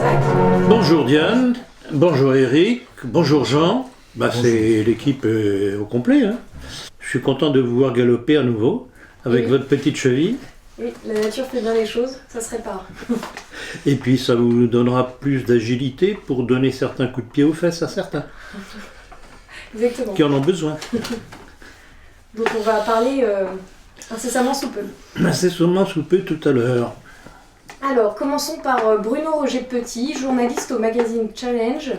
Isaac. Bonjour Diane, bonjour Eric, bonjour Jean. C'est l'équipe au complet. Hein. Je suis content de vous voir galoper à nouveau avec votre petite cheville. Oui, la nature fait bien les choses, ça se répare. Et puis ça vous donnera plus d'agilité pour donner certains coups de pied aux fesses à certains. Exactement. Qui en ont besoin. Donc on va parler incessamment sous peu. Incessamment sous peu tout à l'heure. Alors, commençons par Bruno Roger Petit, journaliste au magazine Challenge,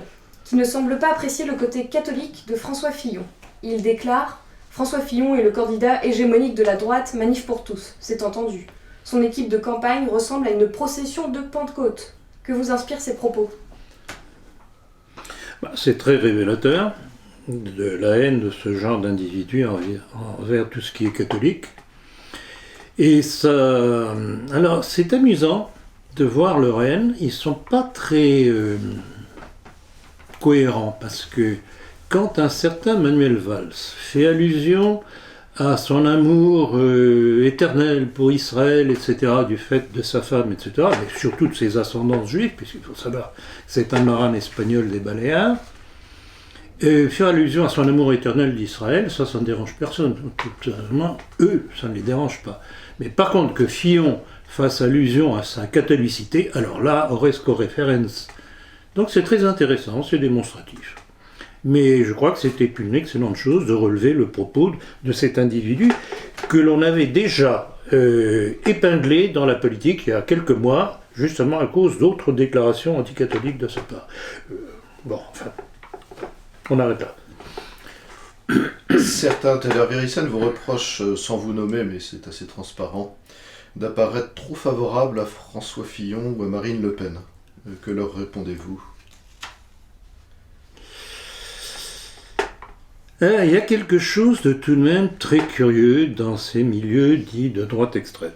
qui ne semble pas apprécier le côté catholique de François Fillon. Il déclare « François Fillon est le candidat hégémonique de la droite Manif pour tous, c'est entendu. Son équipe de campagne ressemble à une procession de Pentecôte. Que vous inspirent ces propos ?» C'est très révélateur de la haine de ce genre d'individus envers tout ce qui est catholique. Et ça... Alors, c'est amusant de voir leur haine. Ils ne sont pas très cohérents, parce que quand un certain Manuel Valls fait allusion à son amour éternel pour Israël, etc., du fait de sa femme, etc., mais surtout de ses ascendances juives, puisqu'il faut savoir que c'est un marin espagnol des Baléares, faire allusion à son amour éternel d'Israël, ça ne dérange personne. Totalement, eux, ça ne les dérange pas. Mais par contre, que Fillon fasse allusion à sa catholicité, alors là, horresco referens. Donc c'est très intéressant, c'est démonstratif. Mais je crois que c'était une excellente chose de relever le propos de cet individu que l'on avait déjà épinglé dans la politique il y a quelques mois, justement à cause d'autres déclarations anticatholiques de sa part. On arrête là. Certains, Hervé-Ryssen vous reprochent, sans vous nommer, mais c'est assez transparent, d'apparaître trop favorable à François Fillon ou à Marine Le Pen. Que leur répondez-vous ? Il y a quelque chose de tout de même très curieux dans ces milieux dits de droite extrême.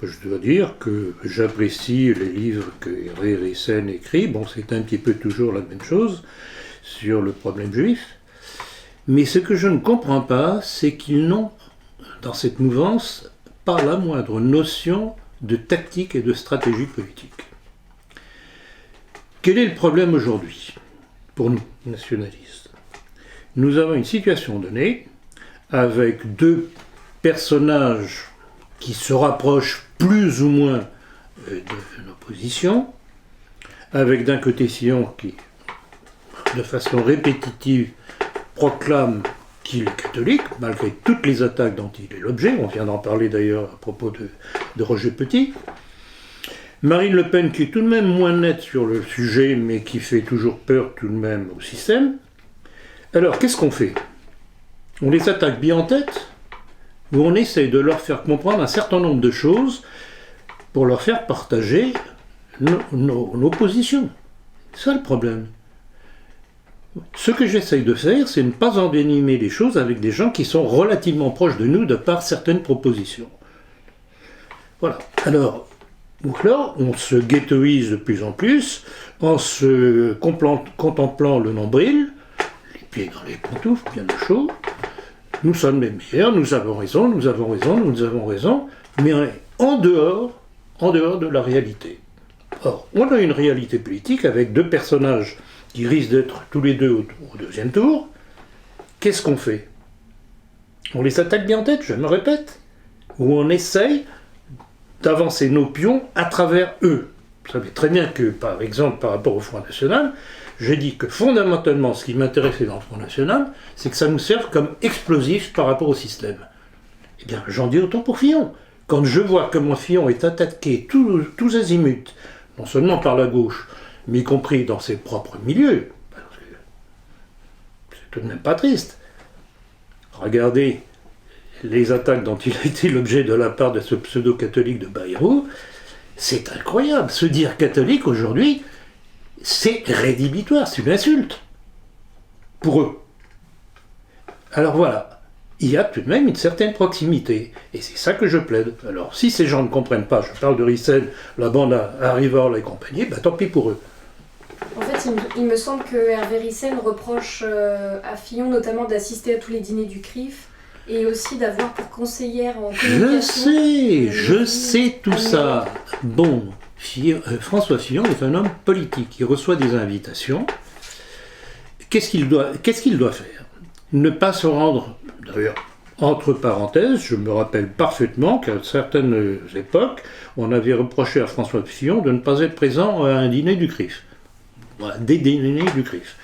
Je dois dire que j'apprécie les livres que Hervé-Ryssen écrit. Bon, c'est un petit peu toujours la même chose sur le problème juif. Mais ce que je ne comprends pas, c'est qu'ils n'ont, dans cette mouvance, pas la moindre notion de tactique et de stratégie politique. Quel est le problème aujourd'hui, pour nous, nationalistes ? Nous avons une situation donnée, avec deux personnages qui se rapprochent plus ou moins de nos positions, avec d'un côté Fillon qui, de façon répétitive, proclame qu'il est catholique, malgré toutes les attaques dont il est l'objet. On vient d'en parler d'ailleurs à propos de Roger Petit. Marine Le Pen qui est tout de même moins nette sur le sujet, mais qui fait toujours peur tout de même au système. Alors, qu'est-ce qu'on fait ? On les attaque bien en tête, ou on essaye de leur faire comprendre un certain nombre de choses pour leur faire partager nos positions. C'est ça le problème. Ce que j'essaye de faire, c'est ne pas envenimer les choses avec des gens qui sont relativement proches de nous de par certaines propositions. Voilà. Alors, on se ghettoise de plus en plus en se contemplant le nombril, les pieds dans les pantoufles, bien au chaud. Nous sommes les meilleurs, nous avons raison, mais en dehors de la réalité. Or, on a une réalité politique avec deux personnages qui risquent d'être tous les deux au deuxième tour. Qu'est-ce qu'on fait ? On les attaque bien en tête, je me répète, ou on essaye d'avancer nos pions à travers eux. Vous savez très bien que, par exemple, par rapport au Front National, j'ai dit que fondamentalement, ce qui m'intéressait dans le Front National, c'est que ça nous serve comme explosif par rapport au système. Eh bien, j'en dis autant pour Fillon. Quand je vois comment Fillon est attaqué tous azimuts, non seulement par la gauche, mais y compris dans ses propres milieux, parce que c'est tout de même pas triste. Regardez les attaques dont il a été l'objet de la part de ce pseudo-catholique de Bayrou, c'est incroyable. Se dire catholique aujourd'hui, c'est rédhibitoire, c'est une insulte pour eux. Alors voilà, il y a tout de même une certaine proximité, et c'est ça que je plaide. Alors si ces gens ne comprennent pas, je parle de Ryssen, la bande à Rivard et compagnie, tant pis pour eux. En fait, il me semble que Hervé-Ryssen reproche à Fillon notamment d'assister à tous les dîners du CRIF et aussi d'avoir pour conseillère en communication... Je sais tout ça. Bon, François Fillon est un homme politique. Il reçoit des invitations. Qu'est-ce qu'il doit faire? Ne pas se rendre, d'ailleurs, entre parenthèses, je me rappelle parfaitement qu'à certaines époques, on avait reproché à François Fillon de ne pas être présent à un dîner du CRIF. Voilà, des dîners du CRIF.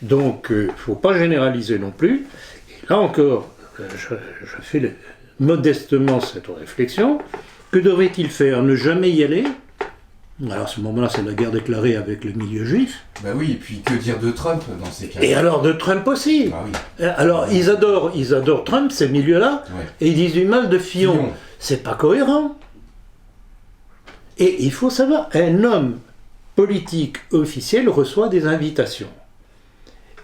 Donc, il ne faut pas généraliser non plus. Et là encore, je fais modestement cette réflexion. Que devrait-il faire? Ne jamais y aller? Alors à ce moment-là, c'est la guerre déclarée avec le milieu juif. Bah oui, et puis que dire de Trump dans ces cas-là? Et alors de Trump aussi. Bah oui. Alors ils adorent Trump, ces milieux-là, Ouais. et ils disent du mal de Fillon. C'est pas cohérent. Et il faut savoir, un homme politique officiel reçoit des invitations.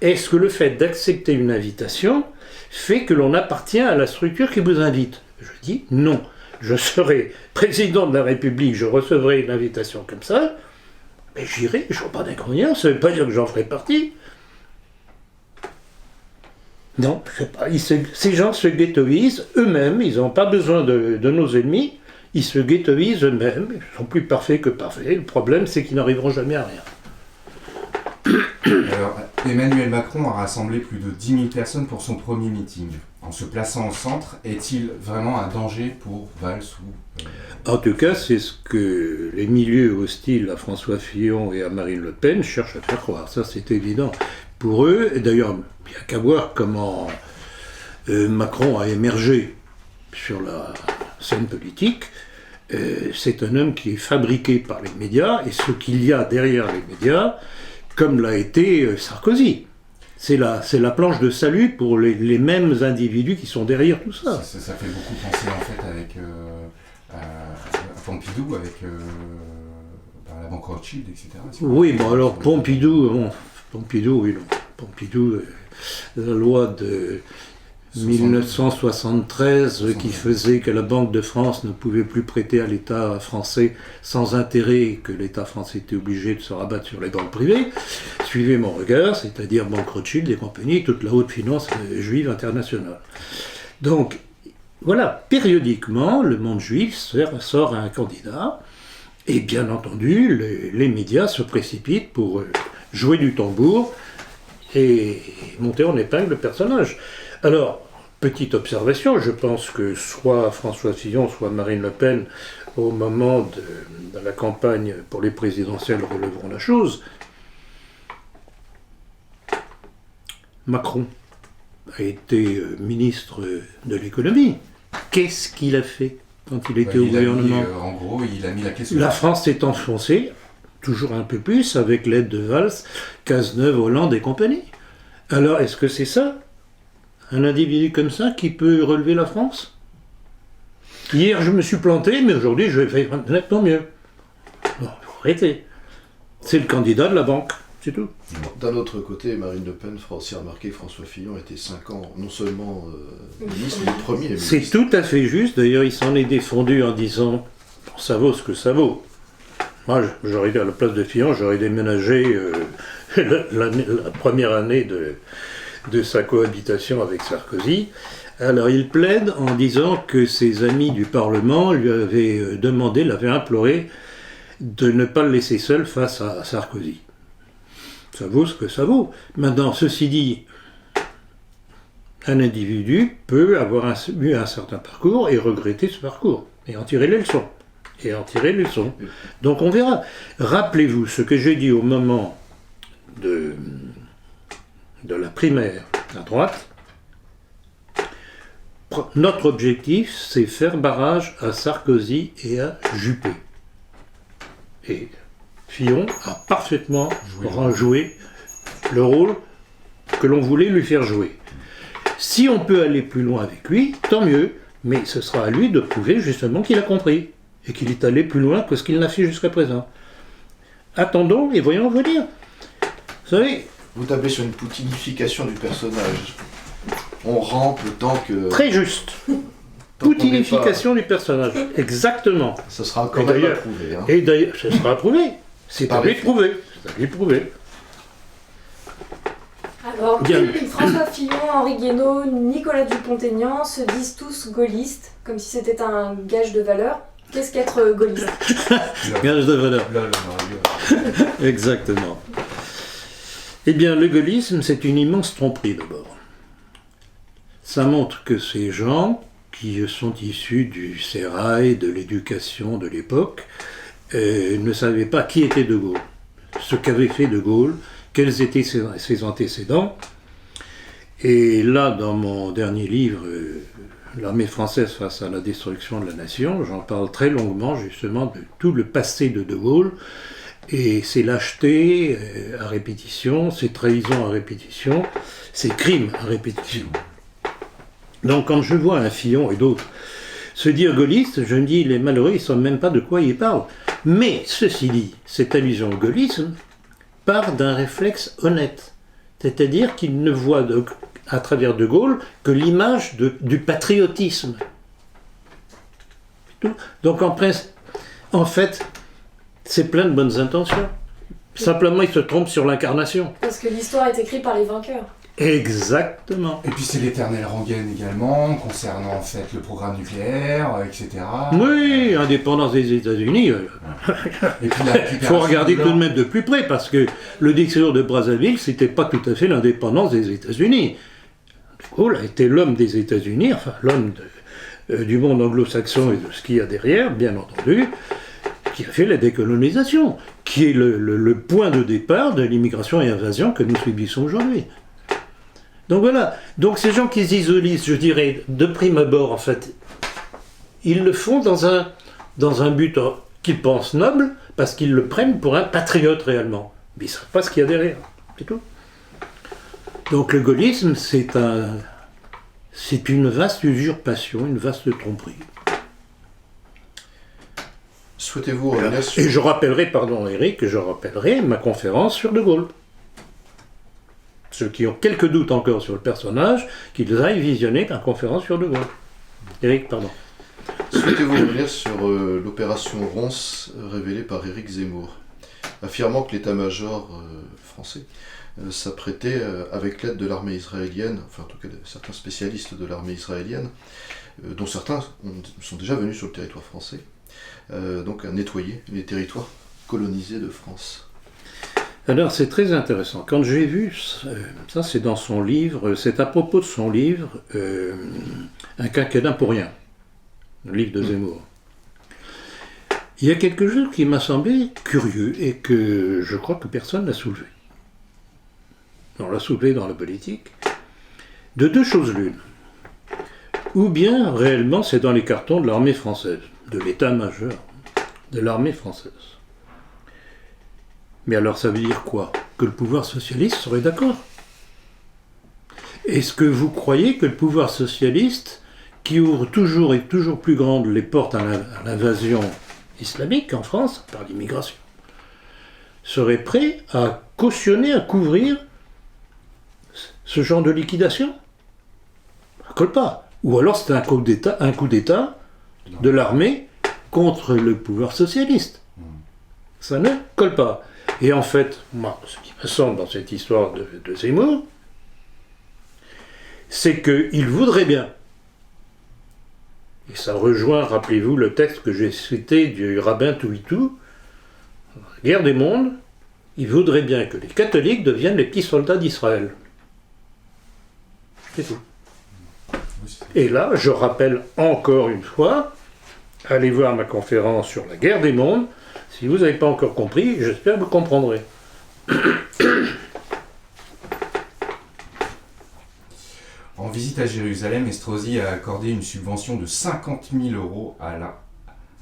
Est-ce que le fait d'accepter une invitation fait que l'on appartient à la structure qui vous invite? Je dis non. Je serai président de la République, je recevrai une invitation comme ça, mais j'irai, je ne vois pas d'inconvénient, ça ne veut pas dire que j'en ferai partie. Non, je sais pas, ces gens se ghettoisent eux-mêmes, ils n'ont pas besoin de nos ennemis, ils se ghettoisent eux-mêmes, ils sont plus parfaits que parfaits, le problème c'est qu'ils n'arriveront jamais à rien. Alors, Emmanuel Macron a rassemblé plus de 10 000 personnes pour son premier meeting. En se plaçant au centre, est-il vraiment un danger pour Valls ou... En tout cas, c'est ce que les milieux hostiles à François Fillon et à Marine Le Pen cherchent à faire croire. Ça, c'est évident. Pour eux, et d'ailleurs, il n'y a qu'à voir comment Macron a émergé sur la scène politique. C'est un homme qui est fabriqué par les médias, et ce qu'il y a derrière les médias, comme l'a été Sarkozy. C'est la planche de salut pour les mêmes individus qui sont derrière tout ça. Ça fait beaucoup penser en fait avec à Pompidou, avec la banque Rothschild, etc. Oui, bon alors Pompidou, oui, non. Pompidou, la loi de 1973 qui faisait que la Banque de France ne pouvait plus prêter à l'État français sans intérêt et que l'État français était obligé de se rabattre sur les banques privées. Suivez mon regard, c'est-à-dire Banque Rothschild et compagnie, toute la haute finance juive internationale. Donc, voilà, périodiquement, le monde juif sort un candidat et bien entendu, les médias se précipitent pour jouer du tambour et monter en épingle le personnage. Alors, petite observation, je pense que soit François Fillon, soit Marine Le Pen, au moment de la campagne pour les présidentielles, relèveront la chose. Macron a été ministre de l'économie. Qu'est-ce qu'il a fait quand il était au gouvernement? En gros, il a mis la question. La France s'est enfoncée, toujours un peu plus, avec l'aide de Valls, Cazeneuve, Hollande et compagnie. Alors, est-ce que c'est ça? Un individu comme ça qui peut relever la France? Hier, je me suis planté, mais aujourd'hui, je vais faire nettement mieux. Bon, il faut arrêter. C'est le candidat de la banque, c'est tout. D'un autre côté, Marine Le Pen fera aussi remarquer que François Fillon était 5 ans, non seulement ministre, mais premier ministre. C'est tout à fait juste. D'ailleurs, il s'en est défendu en disant « ça vaut ce que ça vaut ». Moi, j'aurais été à la place de Fillon, j'aurais déménagé la première année de sa cohabitation avec Sarkozy. Alors il plaide en disant que ses amis du Parlement lui avaient demandé, l'avaient imploré de ne pas le laisser seul face à Sarkozy. Ça vaut ce que ça vaut. Maintenant, ceci dit, un individu peut avoir eu un certain parcours et regretter ce parcours, et en tirer les leçons. Donc on verra. Rappelez-vous ce que j'ai dit au moment de la primaire à droite. Notre objectif, c'est faire barrage à Sarkozy et à Juppé. Et Fillon a parfaitement joué le rôle que l'on voulait lui faire jouer. Si on peut aller plus loin avec lui, tant mieux, mais ce sera à lui de prouver justement qu'il a compris et qu'il est allé plus loin que ce qu'il n'a fait jusqu'à présent. Attendons et voyons venir. Vous savez... Vous tablez sur une poutinification du personnage. On rampe le temps que... Très juste. Poutinification du personnage. Exactement. Ça sera encore même à prouver. Hein. Et d'ailleurs, ça sera approuvé. C'est à lui de prouver. Alors, François Fillon, Henri Guénaud, Nicolas Dupont-Aignan se disent tous gaullistes, comme si c'était un gage de valeur. Qu'est-ce qu'être gaulliste? Gage de valeur. Là, on aurait dû- Exactement. Eh bien, le gaullisme, c'est une immense tromperie d'abord. Ça montre que ces gens, qui sont issus du sérail, de l'éducation de l'époque, ne savaient pas qui était De Gaulle, ce qu'avait fait De Gaulle, quels étaient ses antécédents. Et là, dans mon dernier livre, L'armée française face à la destruction de la nation, j'en parle très longuement justement de tout le passé de De Gaulle, et ses lâchetés à répétition, ses trahisons à répétition, ses crimes à répétition. Donc quand je vois un Fillon et d'autres se dire gaulliste, je me dis les malheureux, ils ne savent même pas de quoi ils parlent. Mais ceci dit, cette allusion au gaullisme part d'un réflexe honnête, c'est-à-dire qu'ils ne voient à travers De Gaulle que l'image du patriotisme. C'est tout. Donc en fait, c'est plein de bonnes intentions. Simplement, ils se trompent sur l'incarnation. Parce que l'histoire est écrite par les vainqueurs. Exactement. Et puis c'est l'éternelle rengaine également, concernant en fait le programme nucléaire, etc. Oui, indépendance des États-Unis. Et puis Il faut regarder tout de même de plus près, parce que le dictateur de Brazzaville, c'était pas tout à fait l'indépendance des États-Unis. De Gaulle a été l'homme des États-Unis, enfin l'homme du monde anglo-saxon et de ce qu'il y a derrière, bien entendu, qui a fait la décolonisation, qui est le point de départ de l'immigration et invasion que nous subissons aujourd'hui. Donc voilà, donc ces gens qui s'isolisent, je dirais, de prime abord, en fait, ils le font dans un but qu'ils pensent noble, parce qu'ils le prennent pour un patriote réellement. Mais ils ne savent pas ce qu'il y a derrière, c'est tout. Donc le gaullisme, c'est une vaste usurpation, une vaste tromperie. Souhaitez-vous revenir sur... Et je rappellerai, pardon Eric, ma conférence sur De Gaulle. Ceux qui ont quelques doutes encore sur le personnage, qu'ils aillent visionner ma conférence sur De Gaulle. Eric, pardon. Souhaitez-vous revenir sur l'opération Ronce révélée par Éric Zemmour, affirmant que l'état-major français s'apprêtait, avec l'aide de l'armée israélienne, enfin en tout cas de certains spécialistes de l'armée israélienne, dont certains sont déjà venus sur le territoire français, donc à nettoyer les territoires colonisés de France. Alors c'est très intéressant. Quand j'ai vu, ça c'est dans son livre, c'est à propos de son livre Un quinquennat pour rien, le livre de Zemmour. Il y a quelque chose qui m'a semblé curieux et que je crois que personne n'a soulevé. On l'a soulevé dans la politique. De deux choses l'une. Ou bien réellement c'est dans les cartons de l'armée française, de l'état-major de l'armée française. Mais alors ça veut dire quoi? Que le pouvoir socialiste serait d'accord? Est-ce que vous croyez que le pouvoir socialiste, qui ouvre toujours et toujours plus grandes les portes à l'invasion islamique en France, par l'immigration, serait prêt à cautionner, à couvrir ce genre de liquidation? Ça colle pas. Ou alors c'est un coup d'État de l'armée contre le pouvoir socialiste. Ça ne colle pas. Et en fait, moi, ce qui me semble dans cette histoire de Zemmour, c'est qu'il voudrait bien, et ça rejoint, rappelez-vous, le texte que j'ai cité du rabbin Touitou, la guerre des mondes, il voudrait bien que les catholiques deviennent les petits soldats d'Israël. C'est tout. Et là, je rappelle encore une fois, allez voir ma conférence sur la guerre des mondes. Si vous n'avez pas encore compris, j'espère que vous comprendrez. En visite à Jérusalem, Estrosi a accordé une subvention de 50 000 €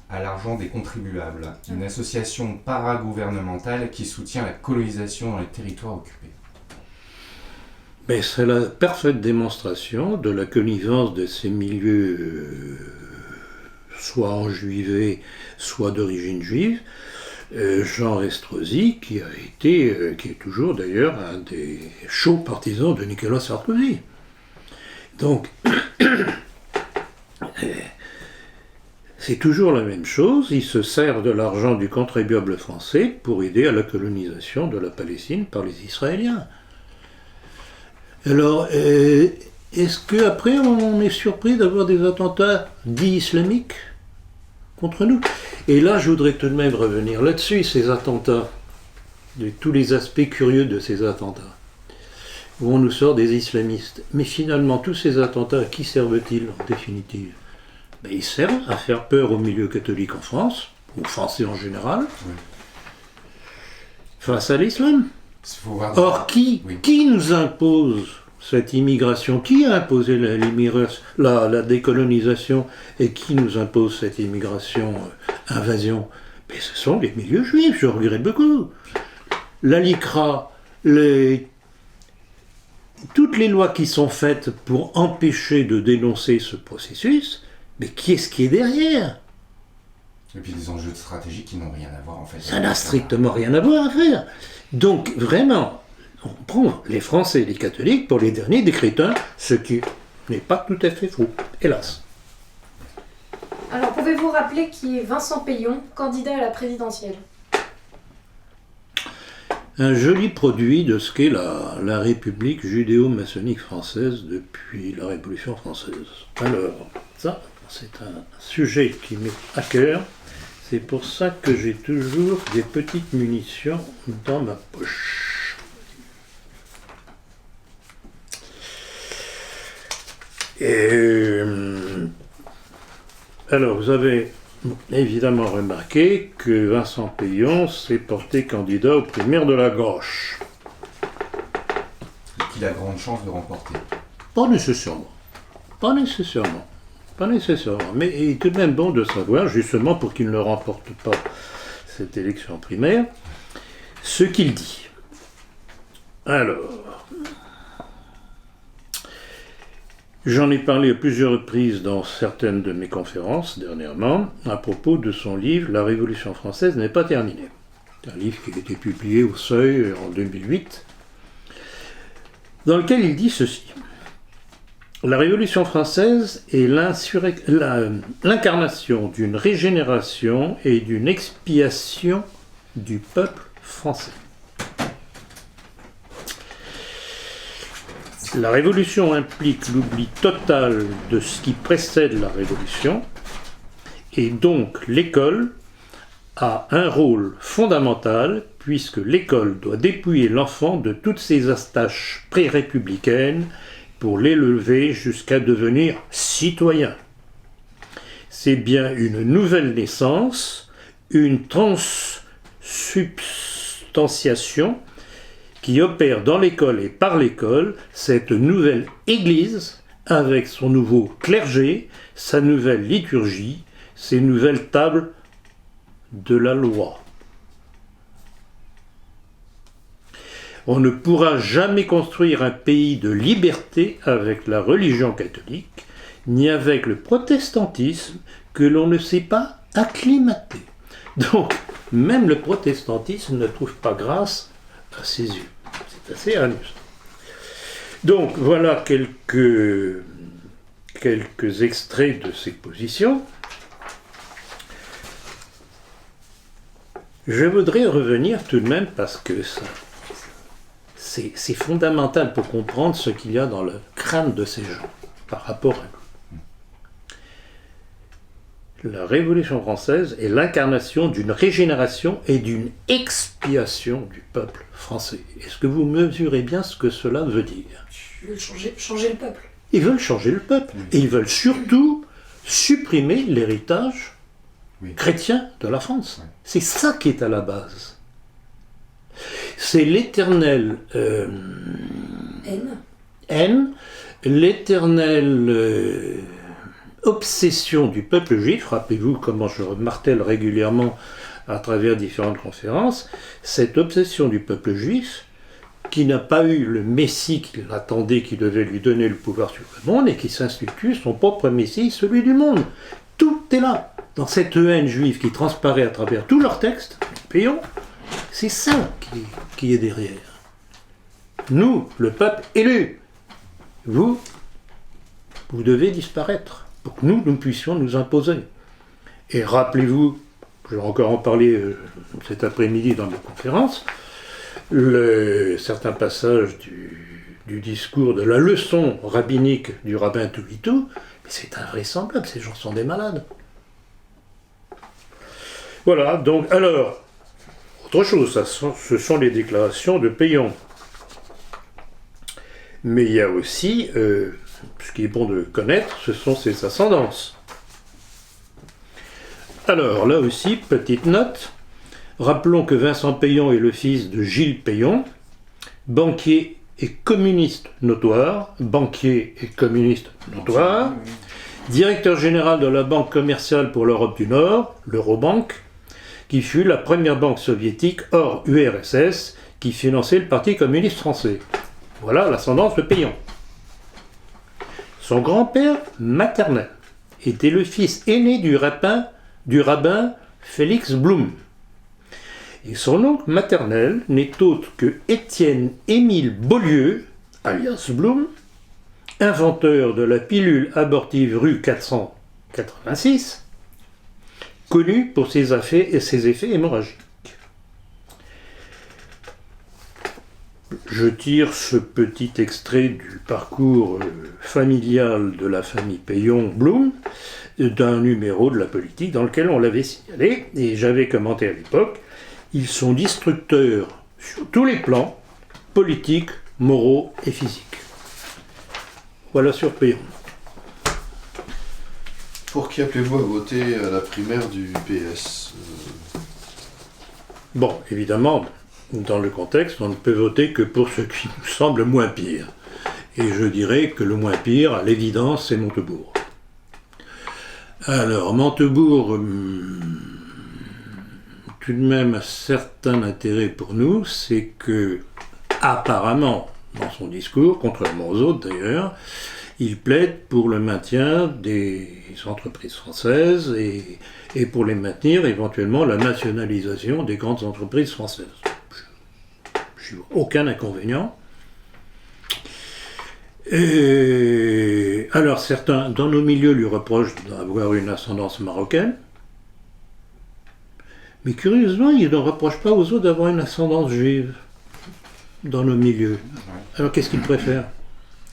à l'argent des contribuables, une association paragouvernementale qui soutient la colonisation dans les territoires occupés. Mais c'est la parfaite démonstration de la connivence de ces milieux, soit enjuivés, soit d'origine juive. Jean Estrosi, qui est toujours d'ailleurs un des chauds partisans de Nicolas Sarkozy. Donc, c'est toujours la même chose, il se sert de l'argent du contribuable français pour aider à la colonisation de la Palestine par les Israéliens. Alors, est-ce qu'après on est surpris d'avoir des attentats dits islamiques contre nous. Et là, je voudrais tout de même revenir là-dessus, ces attentats, de tous les aspects curieux de ces attentats, où on nous sort des islamistes. Mais finalement, tous ces attentats, à qui servent-ils en définitive? Ben, ils servent à faire peur au milieu catholique en France, aux Français en général, face à l'islam. Or, qui nous impose cette immigration? Qui a imposé la décolonisation et qui nous impose cette immigration, invasion? Mais ce sont les milieux juifs, je regrette beaucoup. La LICRA, toutes les lois qui sont faites pour empêcher de dénoncer ce processus, mais qui est-ce qui est derrière? Et puis des enjeux stratégiques qui n'ont rien à voir en fait. Ça n'a strictement rien à voir à faire. Donc vraiment, on prend les Français et les catholiques pour les derniers des crétins, ce qui n'est pas tout à fait faux, hélas. Alors, pouvez-vous rappeler qui est Vincent Peillon, candidat à la présidentielle? Un joli produit de ce qu'est la République judéo-maçonnique française depuis la Révolution française. Alors, ça, c'est un sujet qui m'est à cœur. C'est pour ça que j'ai toujours des petites munitions dans ma poche. Alors, vous avez évidemment remarqué que Vincent Peillon s'est porté candidat au primaire de la gauche. Et qu'il a grande chance de remporter. Pas nécessairement. Mais il est tout de même bon de savoir, justement pour qu'il ne remporte pas cette élection primaire, ce qu'il dit. Alors, j'en ai parlé à plusieurs reprises dans certaines de mes conférences dernièrement, à propos de son livre « La Révolution française n'est pas terminée ». C'est un livre qui a été publié au Seuil en 2008, dans lequel il dit ceci. La Révolution française est l'incarnation d'une régénération et d'une expiation du peuple français. La Révolution implique l'oubli total de ce qui précède la Révolution, et donc l'école a un rôle fondamental puisque l'école doit dépouiller l'enfant de toutes ses attaches pré-républicaines pour l'élever jusqu'à devenir citoyen. C'est bien une nouvelle naissance, une transsubstantiation qui opère dans l'école et par l'école, cette nouvelle Église avec son nouveau clergé, sa nouvelle liturgie, ses nouvelles tables de la loi. On ne pourra jamais construire un pays de liberté avec la religion catholique, ni avec le protestantisme que l'on ne sait pas acclimater. Donc, même le protestantisme ne trouve pas grâce à ses yeux. C'est assez amusant. Donc, voilà quelques extraits de ces positions. Je voudrais revenir tout de même parce que c'est fondamental pour comprendre ce qu'il y a dans le crâne de ces gens par rapport à nous. La Révolution française est l'incarnation d'une régénération et d'une expiation du peuple français. Est-ce que vous mesurez bien ce que cela veut dire? Ils veulent changer le peuple. Ils veulent changer le peuple. Et ils veulent surtout supprimer l'héritage chrétien de la France. C'est ça qui est à la base. C'est l'éternelle haine, l'éternelle obsession du peuple juif. Rappelez-vous comment je martèle régulièrement à travers différentes conférences, cette obsession du peuple juif qui n'a pas eu le Messie qu'il attendait, qui devait lui donner le pouvoir sur le monde et qui s'institue son propre Messie, celui du monde. Tout est là, dans cette haine juive qui transparaît à travers tous leurs textes, Péon. C'est ça qui est derrière. Nous, le peuple élu, vous devez disparaître pour que nous puissions nous imposer. Et rappelez-vous, je vais encore en parler cet après-midi dans ma conférence, certains passages du discours de la leçon rabbinique du rabbin Toulitou, mais c'est invraisemblable, ces gens sont des malades. Voilà, donc, alors, autre chose, ce sont les déclarations de Payon. Mais il y a aussi, ce qui est bon de connaître, ce sont ses ascendances. Alors, là aussi, petite note, rappelons que Vincent Payon est le fils de Gilles Payon, banquier et communiste notoire, directeur général de la Banque commerciale pour l'Europe du Nord, l'Eurobank, qui fut la première banque soviétique hors URSS qui finançait le Parti communiste français. Voilà l'ascendance de Payon. Son grand-père maternel était le fils aîné du rabbin Félix Blum. Et son oncle maternel n'est autre que Étienne-Émile Beaulieu, alias Blum, inventeur de la pilule abortive rue 486, connu pour ses effets hémorragiques. Je tire ce petit extrait du parcours familial de la famille Payon-Blum d'un numéro de la politique dans lequel on l'avait signalé, et j'avais commenté à l'époque, ils sont destructeurs sur tous les plans, politiques, moraux et physiques. Voilà sur Payon. Pour qui appelez-vous à voter à la primaire du PS Bon, évidemment, dans le contexte, on ne peut voter que pour ce qui nous semble moins pire. Et je dirais que le moins pire, à l'évidence, c'est Montebourg. Alors, Montebourg, tout de même, a certain intérêt pour nous, c'est que, apparemment, dans son discours, contrairement aux autres d'ailleurs, il plaide pour le maintien des entreprises françaises et pour les maintenir, éventuellement, la nationalisation des grandes entreprises françaises. Je n'ai aucun inconvénient. Et alors certains, dans nos milieux, lui reprochent d'avoir une ascendance marocaine. Mais curieusement, il ne reproche pas aux autres d'avoir une ascendance juive dans nos milieux. Alors qu'est-ce qu'il préfère ?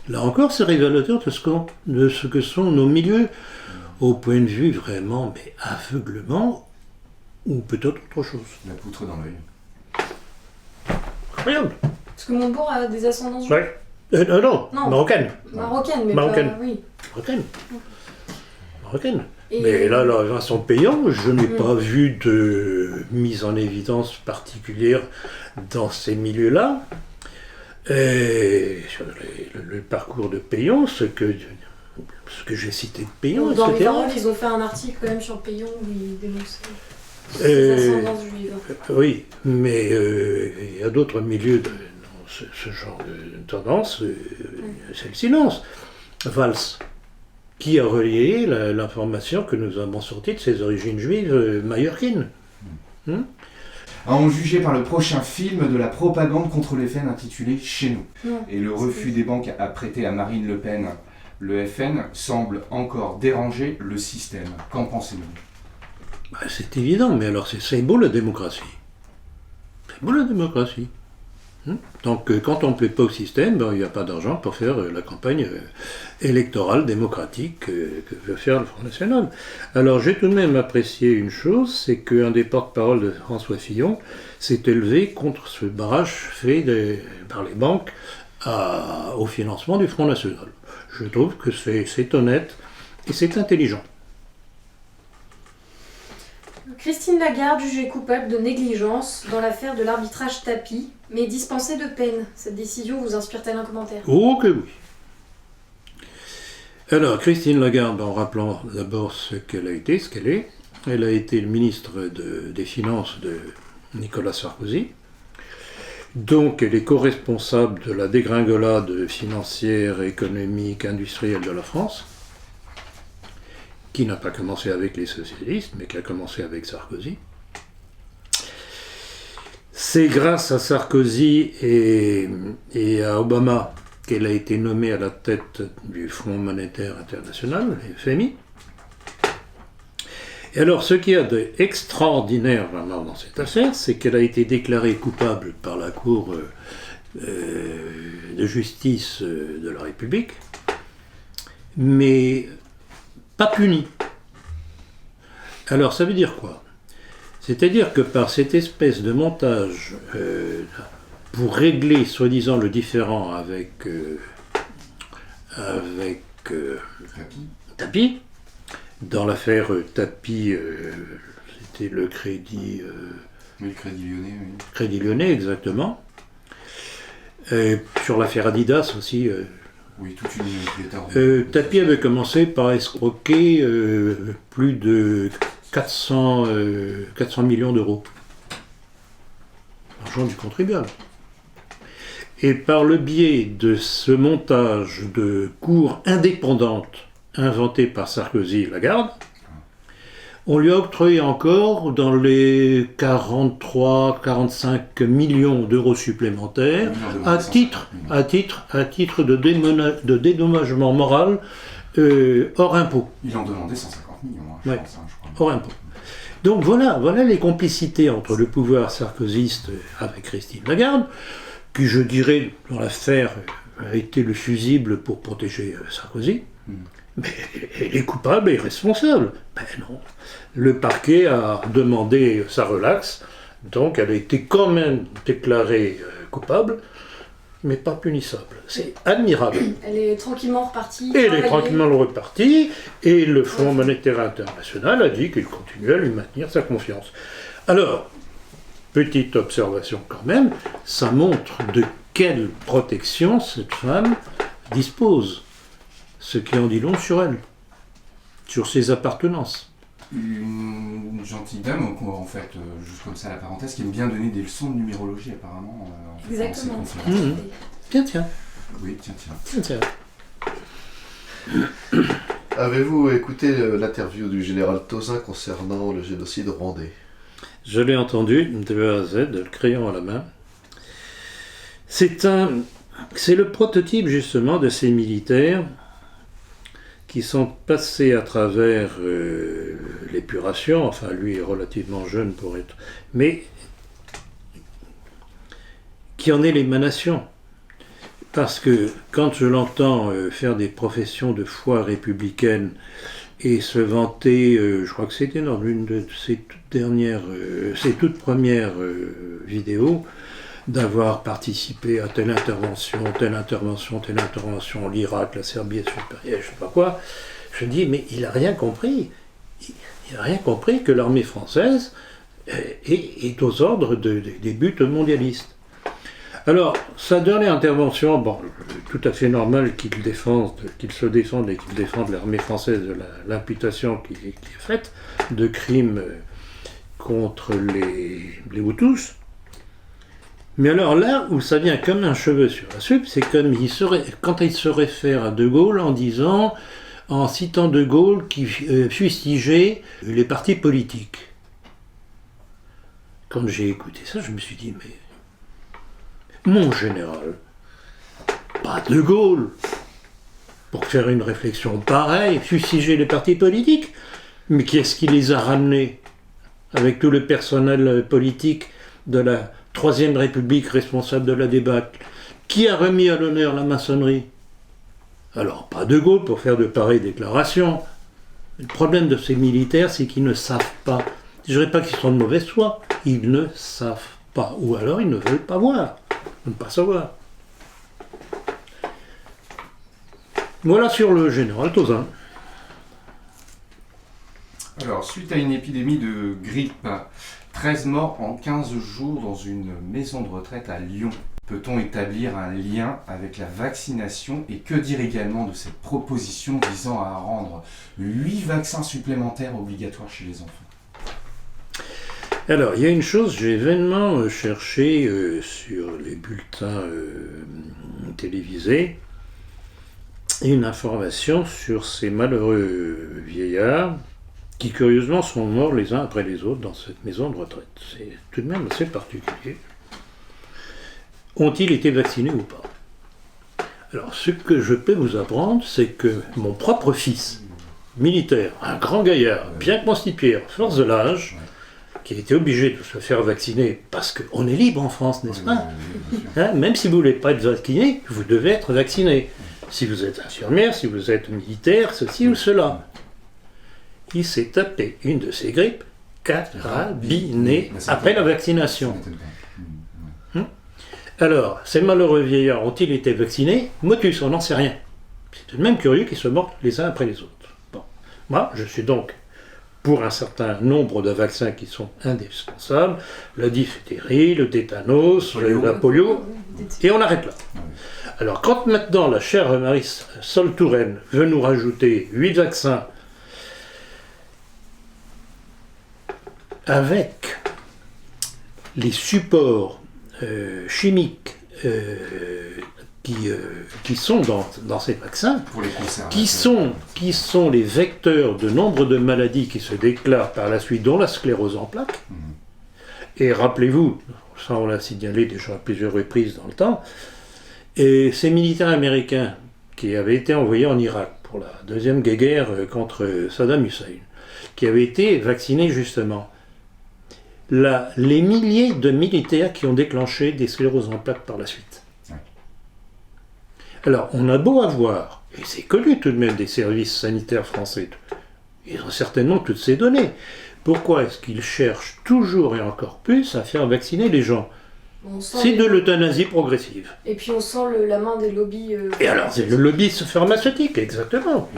Là encore, c'est révélateur de ce que sont nos milieux, au point de vue vraiment, mais aveuglement, ou peut-être autre chose. La poutre dans l'œil. Incroyable. Parce que Montebourg a des ascendances juives. Ouais. Non, marocaine. Marocaine, mais Marocaine. pas... Oui. Marocaine. Et... Mais là, Vincent Payon, je n'ai pas vu de mise en évidence particulière dans ces milieux-là. Et sur le parcours de Payon, ce que j'ai cité de Payon, dans etc. les paroles, ils ont fait un article quand même sur Payon où ils dénonçaient ses ascendances juives. Oui, mais il y a d'autres milieux dans ce genre de tendance, c'est le silence. Valls, qui a relié l'information que nous avons sortie de ses origines juives mallorquines. À en juger par le prochain film de la propagande contre le FN intitulé Chez nous. Non, et le refus des banques à prêter à Marine Le Pen, le FN semble encore déranger le système. Qu'en pensez-vous ? C'est évident, mais alors c'est beau la démocratie. C'est beau la démocratie. Donc quand on ne plaît pas au système, il n'y a pas d'argent pour faire la campagne électorale démocratique que veut faire le Front National. Alors j'ai tout de même apprécié une chose, c'est qu'un des porte-parole de François Fillon s'est élevé contre ce barrage fait par les banques au financement du Front National. Je trouve que c'est honnête et c'est intelligent. Christine Lagarde, jugée coupable de négligence dans l'affaire de l'arbitrage tapis, mais dispensée de peine. Cette décision vous inspire-t-elle un commentaire ? Oh que oui. Alors, Christine Lagarde, en rappelant d'abord ce qu'elle est, elle a été le ministre des Finances de Nicolas Sarkozy. Donc, elle est co-responsable de la dégringolade financière, économique, industrielle de la France, qui n'a pas commencé avec les socialistes, mais qui a commencé avec Sarkozy. C'est grâce à Sarkozy et à Obama qu'elle a été nommée à la tête du Fonds monétaire international, le FMI. Et alors, ce qu'il y a d'extraordinaire vraiment dans cette affaire, c'est qu'elle a été déclarée coupable par la Cour de justice de la République, mais pas punie. Alors, ça veut dire quoi ? C'est-à-dire que par cette espèce de montage pour régler soi-disant le différend avec Tapie, dans l'affaire Tapie, c'était le crédit... Oui, le Crédit Lyonnais, oui. Crédit Lyonnais, exactement. Sur l'affaire Adidas aussi. Oui, toute une Tapie avait commencé par escroquer plus de 400 millions d'euros. L'argent du contribuable. Et par le biais de ce montage de cours indépendantes inventé par Sarkozy et Lagarde, on lui a octroyé encore dans les 43-45 millions d'euros supplémentaires à titre de dédommagement moral hors impôt. Il en demandait 150 millions, je pense, je crois. Hors impôt. Donc voilà les complicités entre le pouvoir sarkozyste avec Christine Lagarde, qui, je dirais, dans l'affaire, a été le fusible pour protéger Sarkozy. Mais elle est coupable et responsable. Ben non. Le parquet a demandé sa relaxe, donc elle a été quand même déclarée coupable, mais pas punissable. C'est admirable. Elle est tranquillement repartie. Et elle est tranquillement repartie, et le Fonds monétaire international a dit qu'il continuait à lui maintenir sa confiance. Alors, petite observation quand même, ça montre de quelle protection cette femme dispose. Ce qui en dit long sur elle, sur ses appartenances. Une gentille dame, en fait, juste comme ça la parenthèse, qui aime bien donner des leçons de numérologie apparemment. Exactement. Tiens. Oui, tiens. Avez-vous écouté l'interview du général Tauzin concernant le génocide rwandais? Je l'ai entendu de A à Z, le crayon à la main. C'est le prototype justement de ces militaires qui sont passés à travers l'épuration, enfin lui est relativement jeune pour être, mais qui en est l'émanation. Parce que quand je l'entends faire des professions de foi républicaine et se vanter, je crois que c'était dans l'une de ses toutes premières vidéos, d'avoir participé à telle intervention, l'Irak, la Serbie, je ne sais pas quoi, je dis, mais il n'a rien compris. Il n'a rien compris que l'armée française est aux ordres des buts mondialistes. Alors, sa dernière intervention, bon, tout à fait normal qu'il se défende et qu'il défende l'armée française de l'imputation qui est faite de crimes contre les Hutus. Mais alors là où ça vient comme un cheveu sur la soupe, c'est quand il se réfère à De Gaulle en citant De Gaulle qui fustigeait les partis politiques. Quand j'ai écouté ça, je me suis dit, mais mon général, pas De Gaulle, pour faire une réflexion pareille, fustiger les partis politiques, mais qui est-ce qui les a ramenés avec tout le personnel politique de la Troisième République responsable de la débâcle? Qui a remis à l'honneur la maçonnerie? Alors, pas De Gaulle pour faire de pareilles déclarations. Le problème de ces militaires, c'est qu'ils ne savent pas. Je ne dirais pas qu'ils sont de mauvaise foi, ils ne savent pas. Ou alors ils ne veulent pas voir, ne pas savoir. Voilà sur le général Tauzin. Alors, suite à une épidémie de grippe, 13 morts en 15 jours dans une maison de retraite à Lyon. Peut-on établir un lien avec la vaccination et que dire également de cette proposition visant à rendre 8 vaccins supplémentaires obligatoires chez les enfants? Alors, il y a une chose, j'ai vainement cherché sur les bulletins télévisés une information sur ces malheureux vieillards qui curieusement sont morts les uns après les autres dans cette maison de retraite. C'est tout de même assez particulier. Ont-ils été vaccinés ou pas? Alors, ce que je peux vous apprendre, c'est que mon propre fils, militaire, un grand gaillard, bien constitué, force de l'âge, qui a été obligé de se faire vacciner, parce qu'on est libre en France, n'est-ce pas? Même si vous ne voulez pas être vacciné, vous devez être vacciné. Si vous êtes infirmière, si vous êtes militaire, ceci ou cela. Il s'est tapé une de ces grippes carabinés après la vaccination. Alors, ces malheureux vieillards ont-ils été vaccinés? Motus, on n'en sait rien. C'est tout de même curieux qu'ils se mordent les uns après les autres. Bon. Moi, je suis donc pour un certain nombre de vaccins qui sont indispensables, la diphtérie, le tétanos, la polio, et on arrête là. Alors, quand maintenant la chère Marie Sol-Touraine veut nous rajouter 8 vaccins avec les supports chimiques qui sont dans ces vaccins, qui sont les vecteurs de nombre de maladies qui se déclarent par la suite, dont la sclérose en plaques. Et rappelez-vous, ça on l'a signalé déjà à plusieurs reprises dans le temps, et ces militaires américains qui avaient été envoyés en Irak pour la deuxième guerre contre Saddam Hussein, qui avaient été vaccinés justement. Les milliers de militaires qui ont déclenché des scléroses en plaques par la suite. Alors, on a beau avoir, et c'est connu tout de même des services sanitaires français, ils ont certainement toutes ces données. Pourquoi est-ce qu'ils cherchent toujours et encore plus à faire vacciner les gens? C'est de l'euthanasie progressive. Et puis on sent la main des lobbies... Et alors, c'est le lobby pharmaceutique, exactement.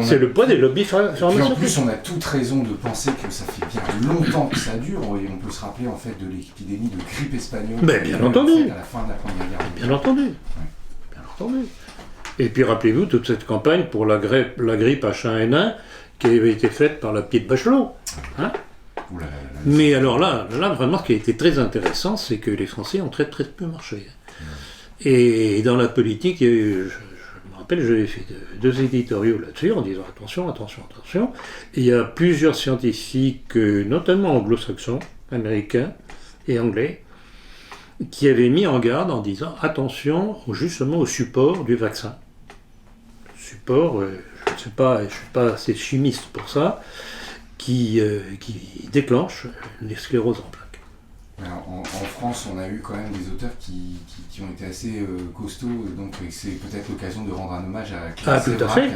C'est le poids des lobbies pharmaceutiques. Et en plus, on a toute raison de penser que ça fait bien longtemps que ça dure, et on peut se rappeler en fait de l'épidémie de grippe espagnole. Mais bien entendu. À la fin de la Première Guerre mondiale. Bien entendu. Ouais. Bien entendu. Et puis rappelez-vous toute cette campagne pour la grippe H1N1 qui avait été faite par la petite Bachelot. Hein? Mais alors là, vraiment, ce qui a été très intéressant, c'est que les Français ont très très peu marché. Et dans la politique, je me rappelle, j'avais fait 2 éditoriaux là-dessus en disant attention, attention, attention. Et il y a plusieurs scientifiques, notamment anglo-saxons, américains et anglais, qui avaient mis en garde en disant attention justement au support du vaccin. Support, je ne sais pas, je ne suis pas assez chimiste pour ça, qui déclenche les scléroses en plaques. Alors, en France, on a eu quand même des auteurs qui ont été assez costauds, donc c'est peut-être l'occasion de rendre un hommage à Claire Séverac,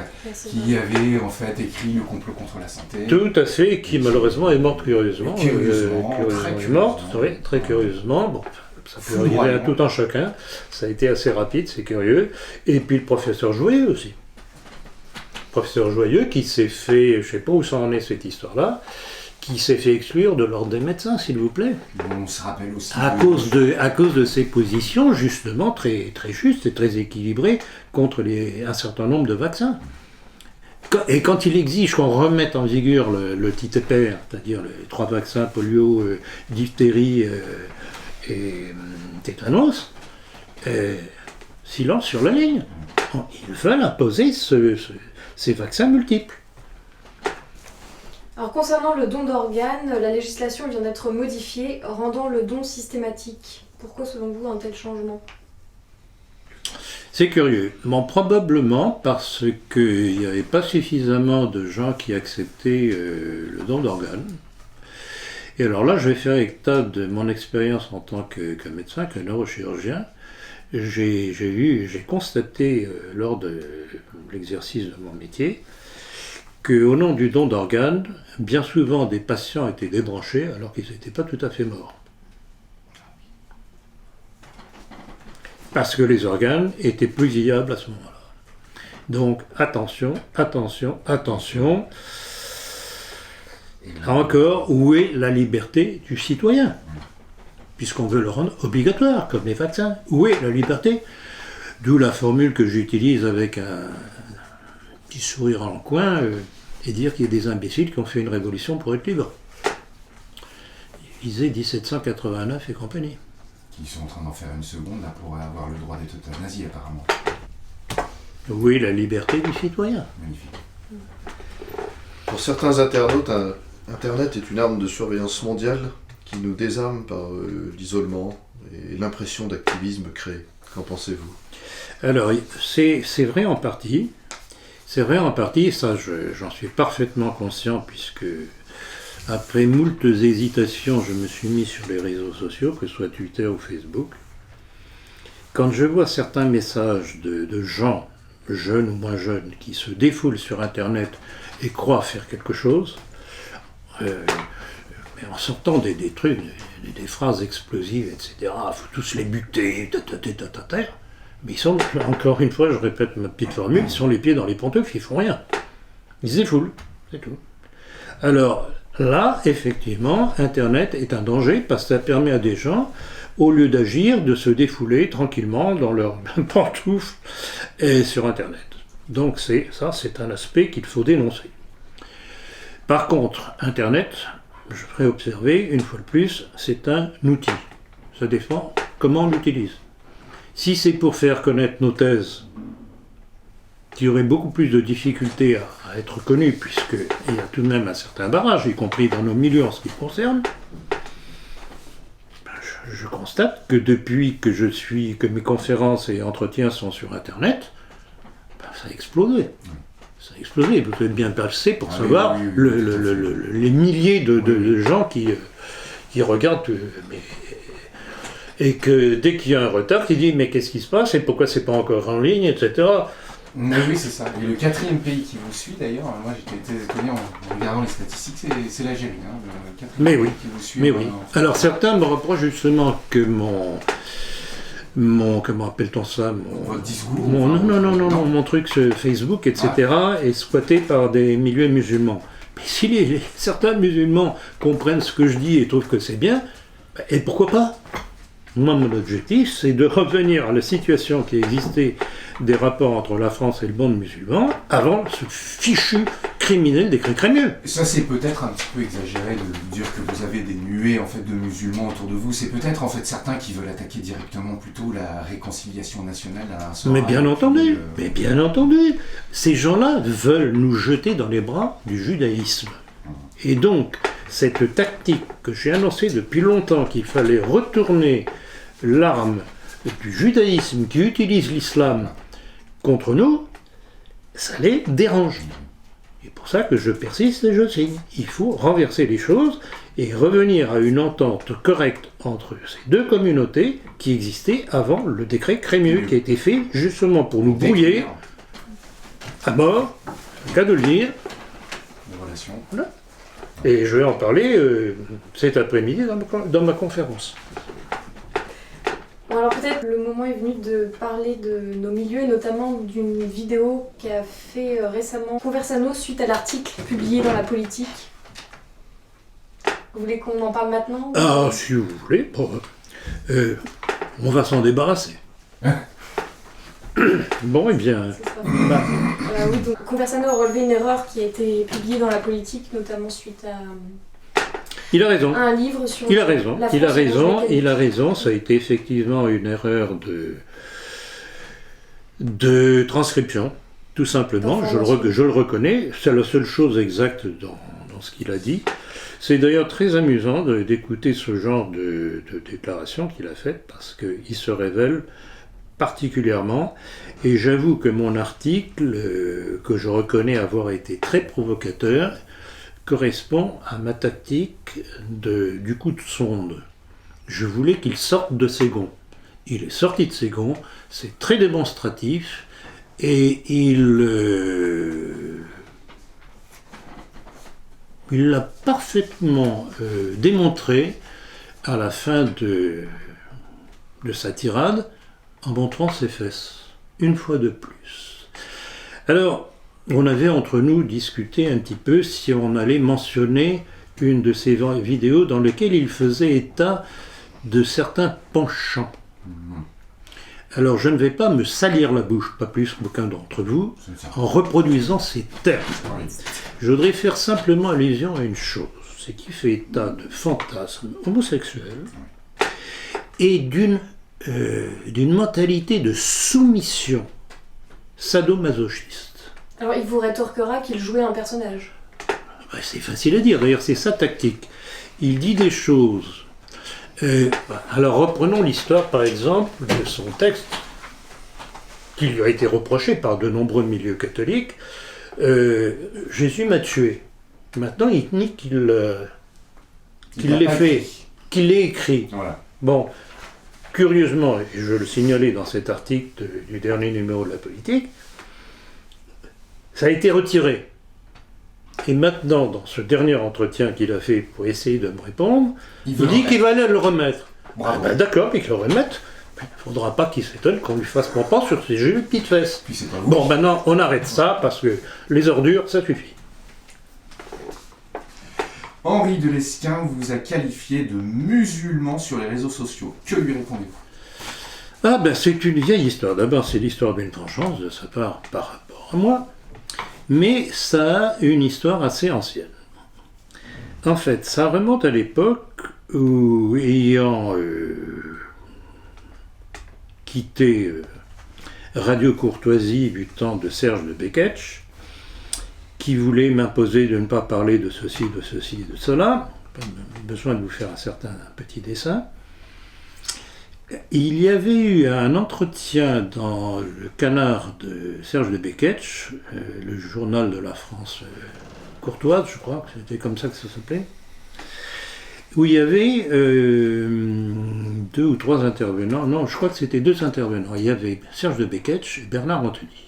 qui avait en fait écrit Le complot contre la santé. Tout à fait, qui malheureusement est morte curieusement. Très morte, oui, très curieusement. Bon, ça peut arriver à tout un chacun. Ça a été assez rapide, c'est curieux. Et puis le professeur Joyeux aussi. Professeur Joyeux qui s'est fait, je ne sais pas où ça en est cette histoire-là, qui s'est fait exclure de l'ordre des médecins, s'il vous plaît. On se rappelle aussi à cause de ses positions justement très, très justes et très équilibrées contre un certain nombre de vaccins. Et quand il exige qu'on remette en vigueur le TTPR, c'est-à-dire les 3 vaccins polio, diphtérie et tétanos, silence sur la ligne. Ils veulent imposer ces vaccins multiples. Alors concernant le don d'organes, la législation vient d'être modifiée, rendant le don systématique. Pourquoi selon vous un tel changement? C'est curieux. Bon, probablement parce qu'il n'y avait pas suffisamment de gens qui acceptaient le don d'organes. Et alors là, je vais faire état de mon expérience en tant que médecin, que neurochirurgien. J'ai constaté lors de l'exercice de mon métier qu'au nom du don d'organes, bien souvent des patients étaient débranchés alors qu'ils n'étaient pas tout à fait morts. Parce que les organes étaient plus viables à ce moment-là. Donc attention, attention, attention. Et là encore, où est la liberté du citoyen? Puisqu'on veut le rendre obligatoire, comme les vaccins. Où est la liberté? D'où la formule que j'utilise avec un petit sourire en coin, et dire qu'il y a des imbéciles qui ont fait une révolution pour être libres. Visez 1789 et compagnie. Ils sont en train d'en faire une seconde là, pour avoir le droit d'être euthanasie apparemment. Oui, la liberté du citoyen. Magnifique. Pour certains internautes, Internet est une arme de surveillance mondiale qui nous désarme par l'isolement et l'impression d'activisme créé. Qu'en pensez-vous? Alors, c'est vrai en partie. C'est vrai en partie, ça j'en suis parfaitement conscient puisque après moultes hésitations, je me suis mis sur les réseaux sociaux, que ce soit Twitter ou Facebook. Quand je vois certains messages de gens, jeunes ou moins jeunes, qui se défoulent sur Internet et croient faire quelque chose, mais en sortant des trucs, des phrases explosives, etc. Il faut tous les buter, mais ils sont, encore une fois, je répète ma petite formule, ils sont les pieds dans les pantoufles, ils font rien. Ils se défoulent, c'est tout. Alors là, effectivement, Internet est un danger parce que ça permet à des gens, au lieu d'agir, de se défouler tranquillement dans leurs pantoufles et sur Internet. Donc c'est un aspect qu'il faut dénoncer. Par contre, Internet, je ferai observer, une fois de plus, c'est un outil. Ça dépend comment on l'utilise. Si c'est pour faire connaître nos thèses, qui auraient beaucoup plus de difficultés à être connues, puisqu'il y a tout de même un certain barrage, y compris dans nos milieux en ce qui me concerne, je constate que depuis que mes conférences et entretiens sont sur Internet, ça a explosé. Ça a explosé. Vous êtes bien passé pour savoir les milliers de gens qui regardent, et que dès qu'il y a un retard, qui dit mais qu'est-ce qui se passe et pourquoi c'est pas encore en ligne, etc. Mais oui, c'est ça. Et le 4e pays qui vous suit d'ailleurs, moi j'étais étonné en regardant les statistiques, c'est l'Algérie. Hein, le 4e pays qui vous suit. Mais oui. Alors certains me reprochent justement que mon comment appelle-t-on ça, votre discours. Mon truc sur Facebook, etc. est squatté par des milieux musulmans. Mais si certains musulmans comprennent ce que je dis et trouvent que c'est bien, et pourquoi pas? Moi, mon objectif, c'est de revenir à la situation qui existait des rapports entre la France et le monde musulman avant ce fichu criminel décret Crémieux. Ça, c'est peut-être un petit peu exagéré de dire que vous avez des nuées en fait, de musulmans autour de vous. C'est peut-être en fait certains qui veulent attaquer directement plutôt la réconciliation nationale à un sort. Mais bien entendu, ces gens-là veulent nous jeter dans les bras du judaïsme. Et donc, cette tactique que j'ai annoncée depuis longtemps qu'il fallait retourner l'arme du judaïsme qui utilise l'islam contre nous, ça les dérange. C'est pour ça que je persiste et je signe. Il faut renverser les choses et revenir à une entente correcte entre ces deux communautés qui existaient avant le décret Crémieux, qui a été fait justement pour nous brouiller à mort, c'est le cas de le dire. Voilà. Et je vais en parler cet après-midi dans ma conférence. Bon, alors peut-être le moment est venu de parler de nos milieux et notamment d'une vidéo qu'a fait récemment Conversano suite à l'article publié dans La Politique. Vous voulez qu'on en parle maintenant? Ah, si vous voulez, on va s'en débarrasser. Bon, eh bien... oui, donc Conversano a relevé une erreur qui a été publiée dans La Politique, notamment suite à... Il a raison. Un livre sur il a raison, ça a été effectivement une erreur de transcription, tout simplement, je le reconnais, c'est la seule chose exacte dans ce qu'il a dit. C'est d'ailleurs très amusant d'écouter ce genre de déclaration qu'il a faite, parce qu'il se révèle particulièrement, et j'avoue que mon article, que je reconnais avoir été très provocateur, correspond à ma tactique du coup de sonde. Je voulais qu'il sorte de ses gonds. Il est sorti de ses gonds, c'est très démonstratif, et il l'a parfaitement démontré à la fin de sa tirade, en montrant ses fesses, une fois de plus. Alors, on avait entre nous discuté un petit peu si on allait mentionner une de ces vidéos dans lesquelles il faisait état de certains penchants. Alors je ne vais pas me salir la bouche, pas plus qu'aucun d'entre vous, en reproduisant ces termes. Je voudrais faire simplement allusion à une chose, c'est qu'il fait état de fantasmes homosexuels et d'une mentalité de soumission sadomasochiste. Alors il vous rétorquera qu'il jouait un personnage. C'est facile à dire, d'ailleurs c'est sa tactique. Il dit des choses. Alors reprenons l'histoire par exemple de son texte qui lui a été reproché par de nombreux milieux catholiques. Jésus m'a tué. Maintenant il nie qu'il l'ait fait, qu'il l'ait écrit. Voilà. Bon, curieusement, et je le signalais dans cet article du dernier numéro de La Politique, ça a été retiré. Et maintenant, dans ce dernier entretien qu'il a fait pour essayer de me répondre, il veut dit le qu'il va aller le remettre. Bravo. Ah ben d'accord, puis qu'il le remette. Il ne faudra pas qu'il s'étonne qu'on lui fasse pompon sur ses jolies petites fesses. Puis c'est pas vous. Bon, maintenant, on arrête ça, parce que les ordures, ça suffit. Henri de Lesquen vous a qualifié de musulman sur les réseaux sociaux. Que lui répondez-vous? Ah ben c'est une vieille histoire. D'abord, c'est l'histoire d'une vengeance de sa part par rapport à moi. Mais ça a une histoire assez ancienne. En fait, ça remonte à l'époque où, ayant quitté Radio Courtoisie du temps de Serge de Beketch, qui voulait m'imposer de ne pas parler de ceci, de cela, pas besoin de vous faire un petit dessin. Il y avait eu un entretien dans le Canard de Serge de Beketch, le journal de la France courtoise, je crois, que c'était comme ça que ça s'appelait, où il y avait 2 ou 3 intervenants, non, je crois que c'était 2 intervenants. Il y avait Serge de Beketch et Bernard Anthony.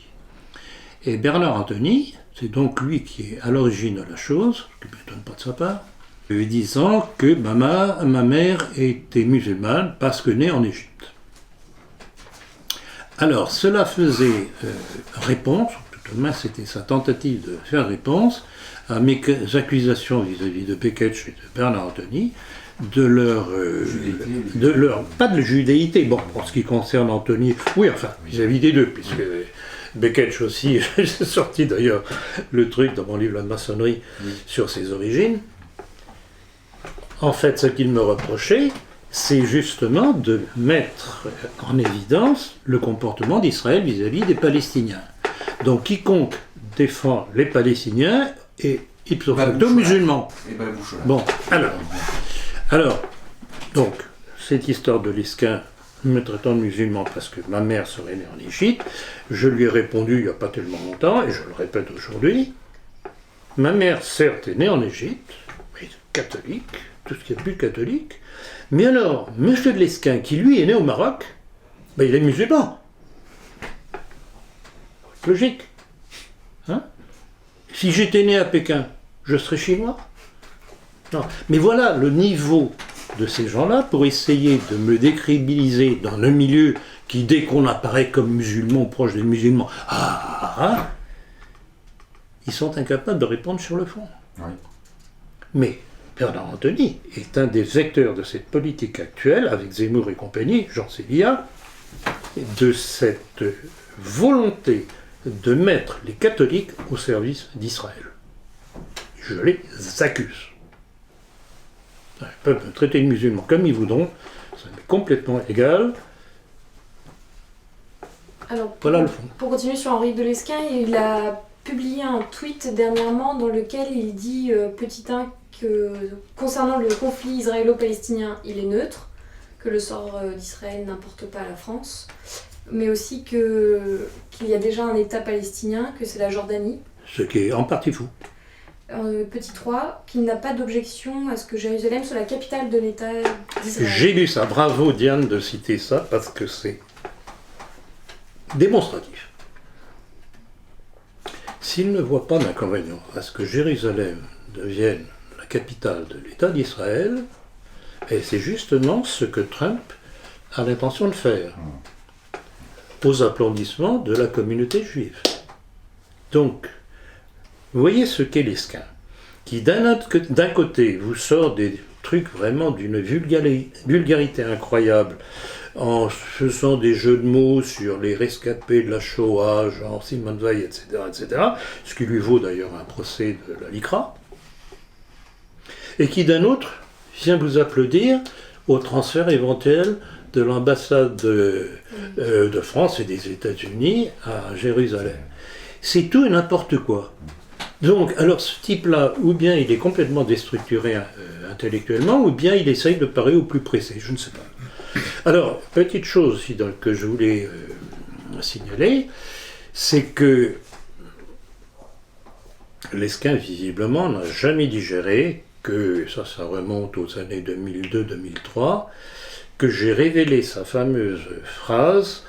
Et Bernard Anthony, c'est donc lui qui est à l'origine de la chose, ce qui ne m'étonne pas de sa part, disant que ma mère était musulmane parce que née en Égypte. Alors, cela faisait réponse, tout au moins c'était sa tentative de faire réponse, à mes accusations vis-à-vis de Beketch et de Bernard Anthony, de leur pas de judéité, bon, pour ce qui concerne Anthony, oui, enfin, vis-à-vis des deux, puisque Beketch aussi, j'ai sorti d'ailleurs le truc dans mon livre La maçonnerie sur ses origines. En fait, ce qu'il me reprochait, c'est justement de mettre en évidence le comportement d'Israël vis-à-vis des Palestiniens. Donc quiconque défend les Palestiniens est ipso facto musulman. Bon, alors, donc, cette histoire de Lesquen me traitant de musulman parce que ma mère serait née en Égypte, je lui ai répondu il n'y a pas tellement longtemps, et je le répète aujourd'hui, ma mère certes est née en Égypte, mais catholique, tout ce qui est plus catholique, mais alors, M. de Lesquen, qui lui est né au Maroc, ben, il est musulman. Logique. Hein? Si j'étais né à Pékin, je serais chinois? Non. Mais voilà le niveau de ces gens-là pour essayer de me décrédibiliser dans le milieu qui, dès qu'on apparaît comme musulman, proche des musulmans, ils sont incapables de répondre sur le fond. Oui. Mais Bernard Anthony est un des vecteurs de cette politique actuelle, avec Zemmour et compagnie, Jean Sévillat, de cette volonté de mettre les catholiques au service d'Israël. Je les accuse. Ils peuvent me traiter de musulman comme ils voudront, ça m'est complètement égal. Alors, voilà le fond. Pour continuer sur Henri de Lesquen, il a publié un tweet dernièrement dans lequel il dit, petit 1, que concernant le conflit israélo-palestinien, il est neutre, que le sort d'Israël n'importe pas à la France, mais aussi qu'il y a déjà un État palestinien, que c'est la Jordanie. Ce qui est en partie fou. Petit 3, qu'il n'a pas d'objection à ce que Jérusalem soit la capitale de l'État d'Israël. J'ai lu ça, bravo Diane de citer ça, parce que c'est démonstratif. S'il ne voit pas d'inconvénient à ce que Jérusalem devienne la capitale de l'État d'Israël, et c'est justement ce que Trump a l'intention de faire, aux applaudissements de la communauté juive. Donc, vous voyez ce qu'est Lesquen, qui d'un côté vous sort des trucs vraiment d'une vulgarité incroyable, en faisant des jeux de mots sur les rescapés de la Shoah, genre Simone Veil, etc., ce qui lui vaut d'ailleurs un procès de la LICRA, et qui d'un autre vient vous applaudir au transfert éventuel de l'ambassade de France et des États-Unis à Jérusalem. C'est tout et n'importe quoi. Donc, alors ce type-là, ou bien il est complètement déstructuré intellectuellement, ou bien il essaye de paraître au plus pressé, je ne sais pas. Alors, petite chose aussi que je voulais signaler, c'est que Lesquen, visiblement, n'a jamais digéré que, ça remonte aux années 2002-2003, que j'ai révélé sa fameuse phrase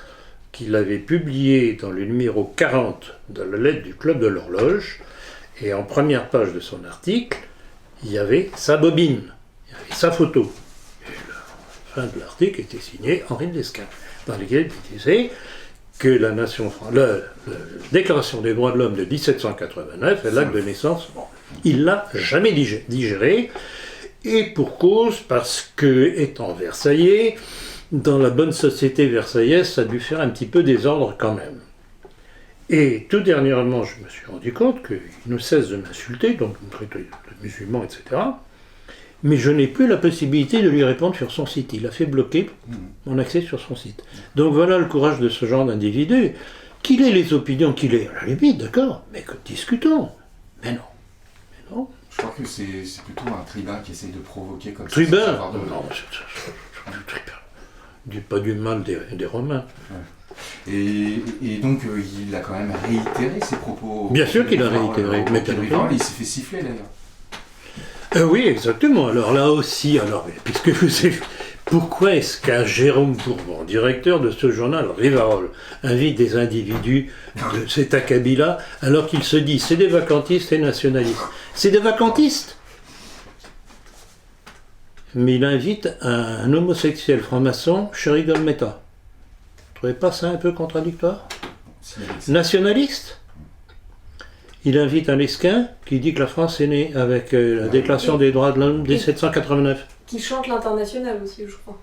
qu'il avait publiée dans le numéro 40 de la lettre du Club de l'Horloge, Et en première page de son article, il y avait sa bobine, il y avait sa photo. Et la fin de l'article était signé Henri de Lesquen, dans lequel il disait que la Déclaration des droits de l'homme de 1789 est l'acte de naissance. Bon, il l'a jamais digéré, et pour cause, parce que, étant versaillais, dans la bonne société versaillaise, ça a dû faire un petit peu désordre quand même. Et tout dernièrement, je me suis rendu compte qu'il ne cesse de m'insulter, donc me traiter de musulman, etc. Mais je n'ai plus la possibilité de lui répondre sur son site. Il a fait bloquer mon accès sur son site. Donc voilà le courage de ce genre d'individu. Qu'il ait les opinions qu'il ait, à la limite, d'accord, mais que discutons. Mais non. Mais non. Je crois que c'est plutôt un tribun qui essaye de provoquer comme Tribun ça. Non, c'est du tribun. Pas du mal des Romains. Ouais. Et donc, il a quand même réitéré ses propos. Bien sûr qu'il a réitéré. Mais il s'est fait siffler d'ailleurs. Oui, exactement. Alors là aussi, puisque vous savez, pourquoi est-ce qu'un Jérôme Bourbon, directeur de ce journal Rivarol, invite des individus de cet acabit-là, alors qu'il se dit c'est des vacantistes et nationalistes? C'est des vacantistes. Mais il invite un homosexuel franc-maçon, Chéri Golmeta. Vous trouvez pas ça un peu contradictoire? Nationaliste? Il invite un Lesquen qui dit que la France est née avec la Déclaration des droits de l'homme de 1789. Qui chante l'international aussi, je crois.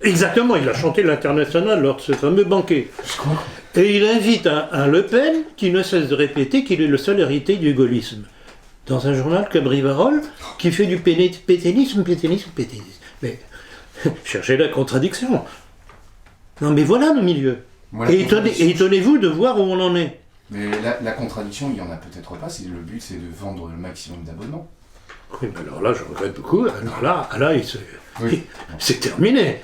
Exactement, il a chanté l'international lors de ce fameux banquet. Et il invite un Le Pen qui ne cesse de répéter qu'il est le seul héritier du gaullisme. Dans un journal comme Rivarol, qui fait du pétainisme. Mais cherchez la contradiction. Non mais voilà le milieu. Et étonnez-vous de voir où on en est. Mais la contradiction, il n'y en a peut-être pas, le but c'est de vendre le maximum d'abonnements. Oui, mais alors là, je regrette beaucoup. Alors là c'est terminé.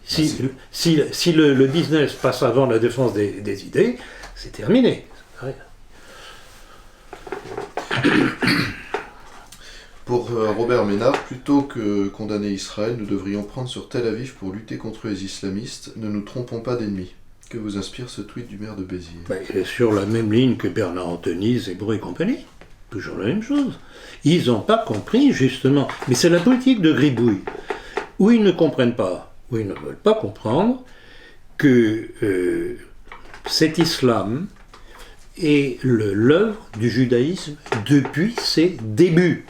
Oui. Si le business passe avant la défense des idées, c'est terminé. Pour Robert Ménard, plutôt que condamner Israël, nous devrions prendre sur Tel Aviv pour lutter contre les islamistes. Ne nous trompons pas d'ennemis. Que vous inspire ce tweet du maire de Béziers? Il est sur la même ligne que Bernard Anthony, Zemmour et compagnie. Toujours la même chose. Ils n'ont pas compris, justement. Mais c'est la politique de Gribouille. Où ils ne comprennent pas, où ils ne veulent pas comprendre que cet islam est l'œuvre du judaïsme depuis ses débuts.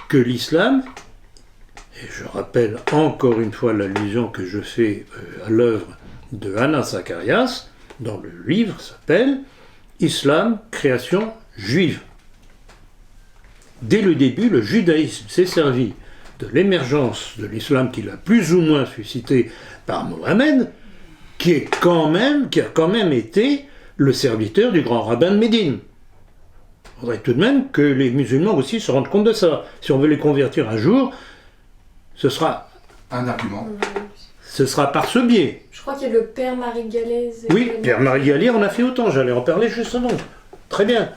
Que l'islam, et je rappelle encore une fois l'allusion que je fais à l'œuvre de Anna Zacharias, dont le livre s'appelle « Islam, création juive ». Dès le début, le judaïsme s'est servi de l'émergence de l'islam qu'il a plus ou moins suscité par Mohammed, qui a quand même été le serviteur du grand rabbin de Médine. Il faudrait tout de même que les musulmans aussi se rendent compte de ça. Si on veut les convertir un jour, ce sera un argument. Ce sera par ce biais. Je crois qu'il y a le père Marie Galès. Oui, père Marie Galès en a fait autant, j'allais en parler justement. Très bien.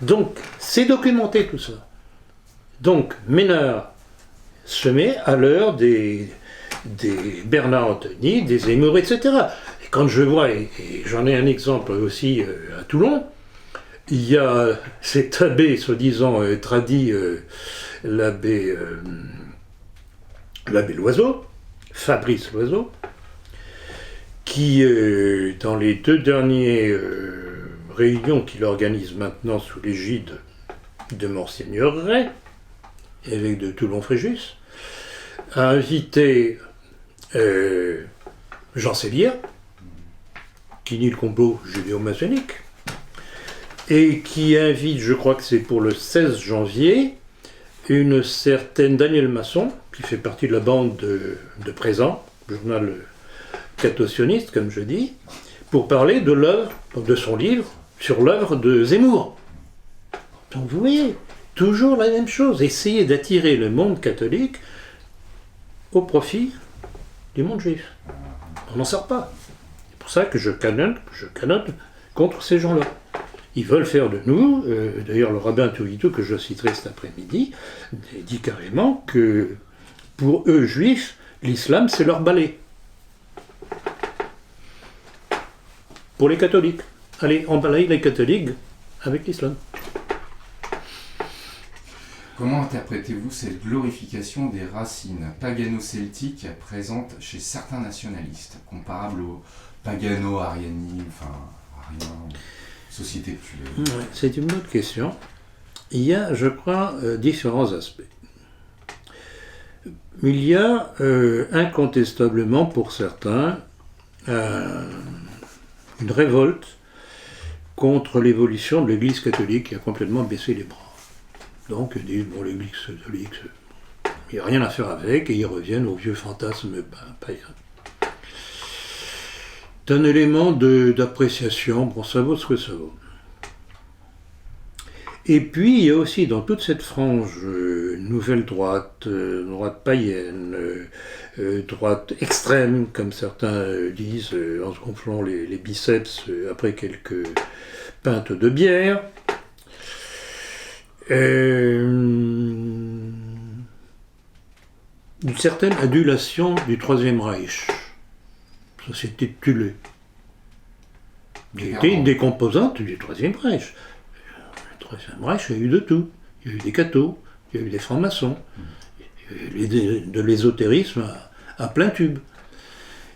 Donc, c'est documenté tout ça. Donc, Ménard se met à l'heure des Bernard Anthony, des Zemmour, etc. Et quand je vois, et j'en ai un exemple aussi à Toulon, il y a cet abbé, soi-disant tradit, l'abbé Loiseau, Fabrice Loiseau, qui, dans les 2 dernières réunions qu'il organise maintenant sous l'égide de Monseigneur Ray, évêque de Toulon-Fréjus, a invité Jean Sélière, qui nie le complot judéo-maçonnique, et qui invite, je crois que c'est pour le 16 janvier, une certaine Danielle Masson, qui fait partie de la bande de Présent, le journal catho-sioniste, comme je dis, pour parler de l'œuvre, de son livre, sur l'œuvre de Zemmour. Donc vous voyez, toujours la même chose, essayer d'attirer le monde catholique au profit du monde juif. On n'en sort pas. C'est pour ça que je canonne contre ces gens-là. Ils veulent faire de nous, d'ailleurs le rabbin Touitou, que je citerai cet après-midi, dit carrément que pour eux juifs, l'islam c'est leur balai. Pour les catholiques. Allez, on balaye les catholiques avec l'islam. Comment interprétez-vous cette glorification des racines pagano-celtiques présentes chez certains nationalistes, comparables aux pagano-ariani, enfin, ariens, société populaire? C'est une bonne question. Il y a, je crois, différents aspects. Il y a incontestablement pour certains une révolte contre l'évolution de l'Église catholique qui a complètement baissé les bras. Donc ils disent, bon, l'Église catholique, il n'y a rien à faire avec, et ils reviennent aux vieux fantasmes païens. C'est un élément d'appréciation, bon, ça vaut ce que ça vaut. Et puis, il y a aussi dans toute cette frange nouvelle droite, droite païenne, droite extrême, comme certains disent, en se gonflant les biceps après quelques pintes de bière, une certaine adulation du Troisième Reich, société de Thulé, qui était une des composantes du Troisième Reich. Le Troisième Reich, il y a eu de tout. Il y a eu des cathos, il y a eu des francs-maçons, il y a eu de l'ésotérisme à plein tube.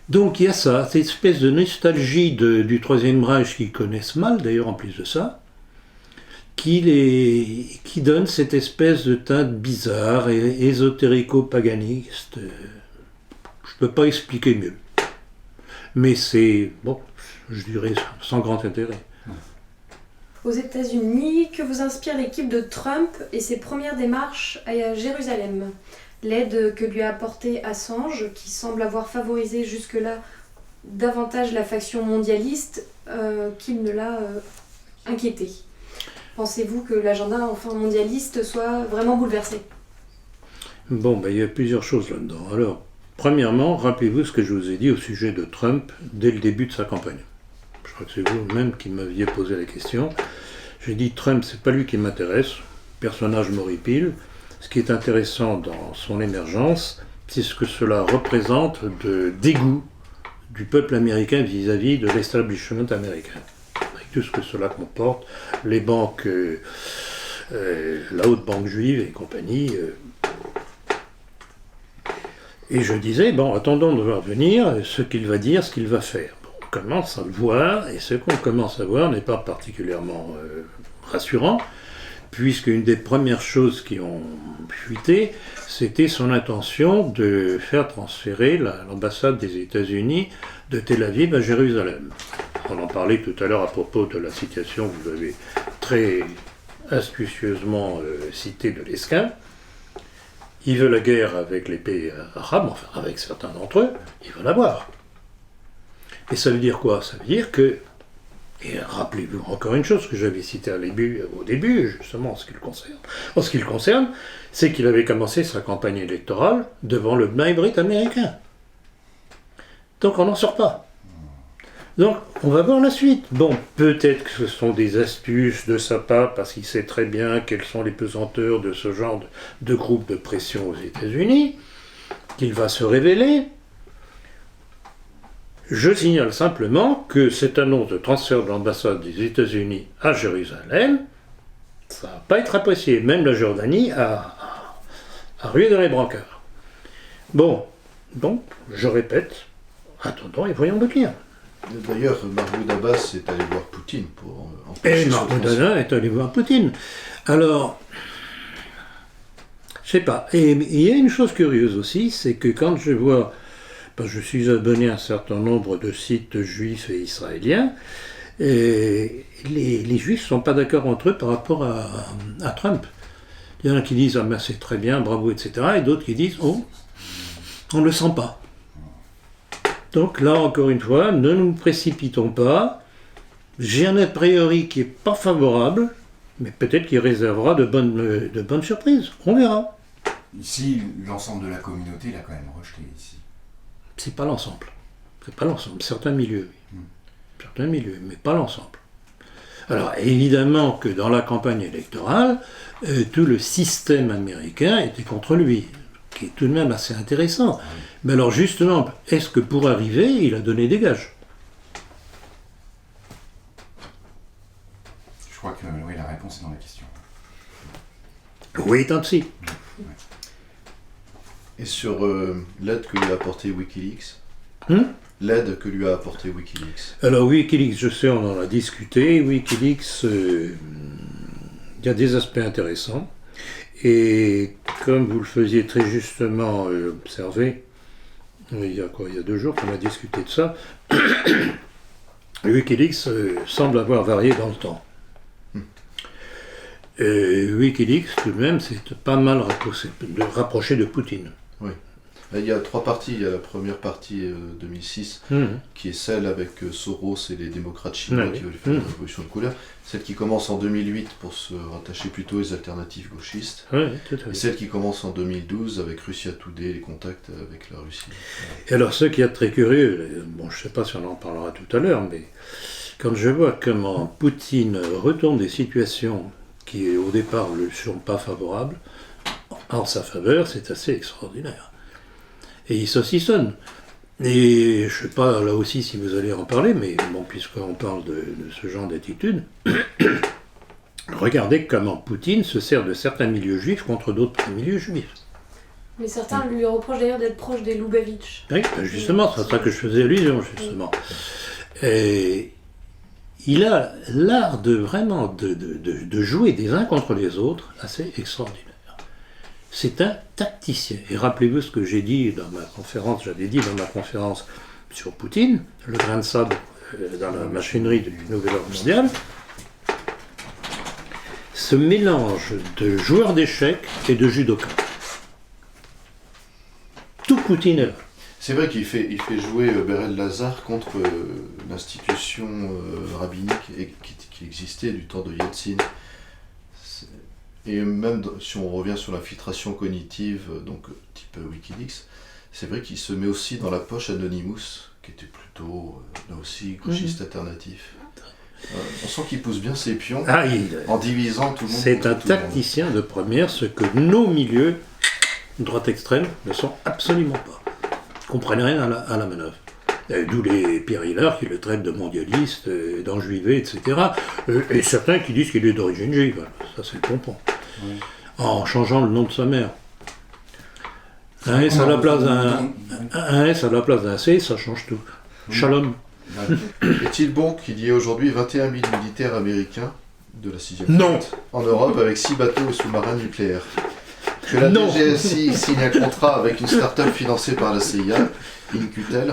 Donc il y a ça, cette espèce de nostalgie du Troisième Reich qu'ils connaissent mal, d'ailleurs en plus de ça, qui donne cette espèce de teinte bizarre et ésotérico-paganiste. Je ne peux pas expliquer mieux. Mais c'est, bon, je dirais, sans grand intérêt. Aux États-Unis, que vous inspire l'équipe de Trump et ses premières démarches à Jérusalem? L'aide que lui a apportée Assange, qui semble avoir favorisé jusque-là davantage la faction mondialiste qu'il ne l'a inquiété. Pensez-vous que l'agenda enfin mondialiste soit vraiment bouleversé? Bon, il y a plusieurs choses là-dedans. Alors, premièrement, rappelez-vous ce que je vous ai dit au sujet de Trump dès le début de sa campagne. Je crois que c'est vous-même qui m'aviez posé la question. J'ai dit Trump, c'est pas lui qui m'intéresse, personnage m'horripile. Ce qui est intéressant dans son émergence, c'est ce que cela représente de dégoût du peuple américain vis-à-vis de l'establishment américain. Avec tout ce que cela comporte, les banques, la haute banque juive et compagnie. Et je disais, bon, attendons de voir venir ce qu'il va dire, ce qu'il va faire. Bon, on commence à le voir, et ce qu'on commence à voir n'est pas particulièrement rassurant, puisque une des premières choses qui ont fuité, c'était son intention de faire transférer l'ambassade des États-Unis de Tel Aviv à Jérusalem. On en parlait tout à l'heure à propos de la citation que vous avez très astucieusement citée de Lesquin. Il veut la guerre avec les pays arabes, enfin avec certains d'entre eux, il veut l'avoir. Et ça veut dire quoi? Ça veut dire que, et rappelez-vous encore une chose que j'avais citée au début, justement en ce qui le concerne, c'est qu'il avait commencé sa campagne électorale devant le Bnei Brit américain. Donc on n'en sort pas. Donc on va voir la suite. Bon, peut-être que ce sont des astuces de sa part, parce qu'il sait très bien quelles sont les pesanteurs de ce genre de groupe de pression aux États-Unis, qu'il va se révéler. Je signale simplement que cette annonce de transfert de l'ambassade des États-Unis à Jérusalem, ça ne va pas être apprécié. Même la Jordanie a rué dans les brancards. Bon, donc, je répète, attendons et voyons le client. D'ailleurs, Mahmoud Abbas est allé voir Poutine pour empêcher Et Mahmoud Abbas est allé voir Poutine. Alors, je sais pas. Et il y a une chose curieuse aussi, c'est que quand je vois, je suis abonné à un certain nombre de sites juifs et israéliens, et les juifs ne sont pas d'accord entre eux par rapport à Trump. Il y en a qui disent « Ah ben c'est très bien, bravo, etc. » et d'autres qui disent « Oh, on ne le sent pas. » Donc là, encore une fois, ne nous précipitons pas. J'ai un a priori qui n'est pas favorable, mais peut-être qu'il réservera de bonnes surprises. On verra. Ici, l'ensemble de la communauté l'a quand même rejeté, ici. C'est pas l'ensemble. C'est pas l'ensemble. Certains milieux, oui. Certains milieux, mais pas l'ensemble. Alors, évidemment que dans la campagne électorale, tout le système américain était contre lui, qui est tout de même assez intéressant. Mais alors justement, est-ce que pour arriver, il a donné des gages? Je crois qu'on Wait and see. Et sur l'aide que lui a apporté Wikileaks, l'aide que lui a apporté Wikileaks. Alors Wikileaks, je sais, on en a discuté. Wikileaks, il y a des aspects intéressants. Et comme vous le faisiez très justement observer, il y a 2 jours qu'on a discuté de ça, Wikileaks semble avoir varié dans le temps. Et Wikileaks, tout de même, c'est pas mal rapproché de Poutine. Oui. Il y a 3 parties. Il y a la première partie 2006, qui est celle avec Soros et les démocrates chinois qui veulent faire la révolution de couleur. Celle qui commence en 2008 pour se rattacher plutôt aux alternatives gauchistes. Oui, tout à fait. Et celle qui commence en 2012 avec Russia Today, les contacts avec la Russie. Et alors, ce qui est très curieux, bon, je ne sais pas si on en parlera tout à l'heure, mais quand je vois comment Poutine retourne des situations qui, au départ, ne lui sont pas favorables, en sa faveur, c'est assez extraordinaire. Et il saucissonne. Et je ne sais pas là aussi si vous allez en parler, mais bon, puisqu'on parle de ce genre d'attitude, regardez comment Poutine se sert de certains milieux juifs contre d'autres milieux juifs. Mais certains lui reprochent d'ailleurs d'être proche des Lubavitch. Oui, justement, c'est à ça que je faisais allusion, justement. Et il a l'art de vraiment de jouer des uns contre les autres assez extraordinaire. C'est un tacticien. Et rappelez-vous ce que j'ai dit dans ma conférence, sur Poutine, le grain de sable dans la machinerie du nouvel ordre mondial. Ce mélange de joueurs d'échecs et de judoka. Tout Poutine est là. C'est vrai qu'il fait jouer Berel Lazar contre l'institution rabbinique qui existait du temps de Yeltsin. Et même si on revient sur l'infiltration cognitive, donc type Wikileaks, c'est vrai qu'il se met aussi dans la poche Anonymous, qui était plutôt, là aussi, gauchiste alternatif. On sent qu'il pousse bien ses pions en divisant tout le monde. C'est un tacticien de première, ce que nos milieux, droite extrême, ne sont absolument pas. Ils ne comprennent rien à la manœuvre. D'où les Pierre Hillard qui le traitent de mondialiste, d'enjuivé, etc. Et certains qui disent qu'il est d'origine juive. Ça, c'est le pompon. Oui. En changeant le nom de sa mère. Un S à la place d'un C, ça change tout. Shalom. Est-il bon qu'il y ait aujourd'hui 21 000 militaires américains de la 6e flotte en Europe avec 6 bateaux et sous-marins nucléaires? Que la DGSI signe un contrat avec une start-up financée par la CIA, InQtel,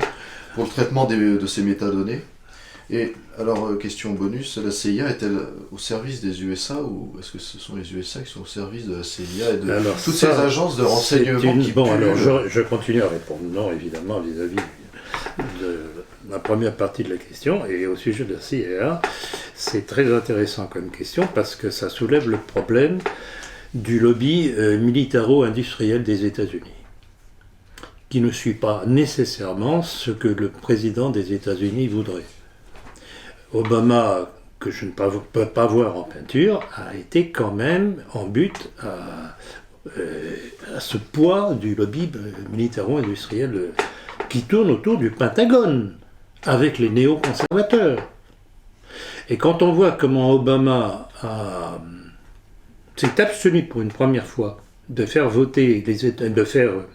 pour le traitement de ces métadonnées. Et alors, question bonus, la CIA est-elle au service des USA ou est-ce que ce sont les USA qui sont au service de la CIA et de toutes ces agences de renseignement qui Bon, alors je continue à répondre non, évidemment, vis-à-vis de la première partie de la question. Et au sujet de la CIA, c'est très intéressant comme question parce que ça soulève le problème du lobby militaro-industriel des États-Unis, qui ne suit pas nécessairement ce que le président des États-Unis voudrait. Obama, que je ne peux pas voir en peinture, a été quand même en but à ce poids du lobby militaro-industriel qui tourne autour du Pentagone, avec les néoconservateurs. Et quand on voit comment Obama s'est abstenu pour une première fois de faire voter,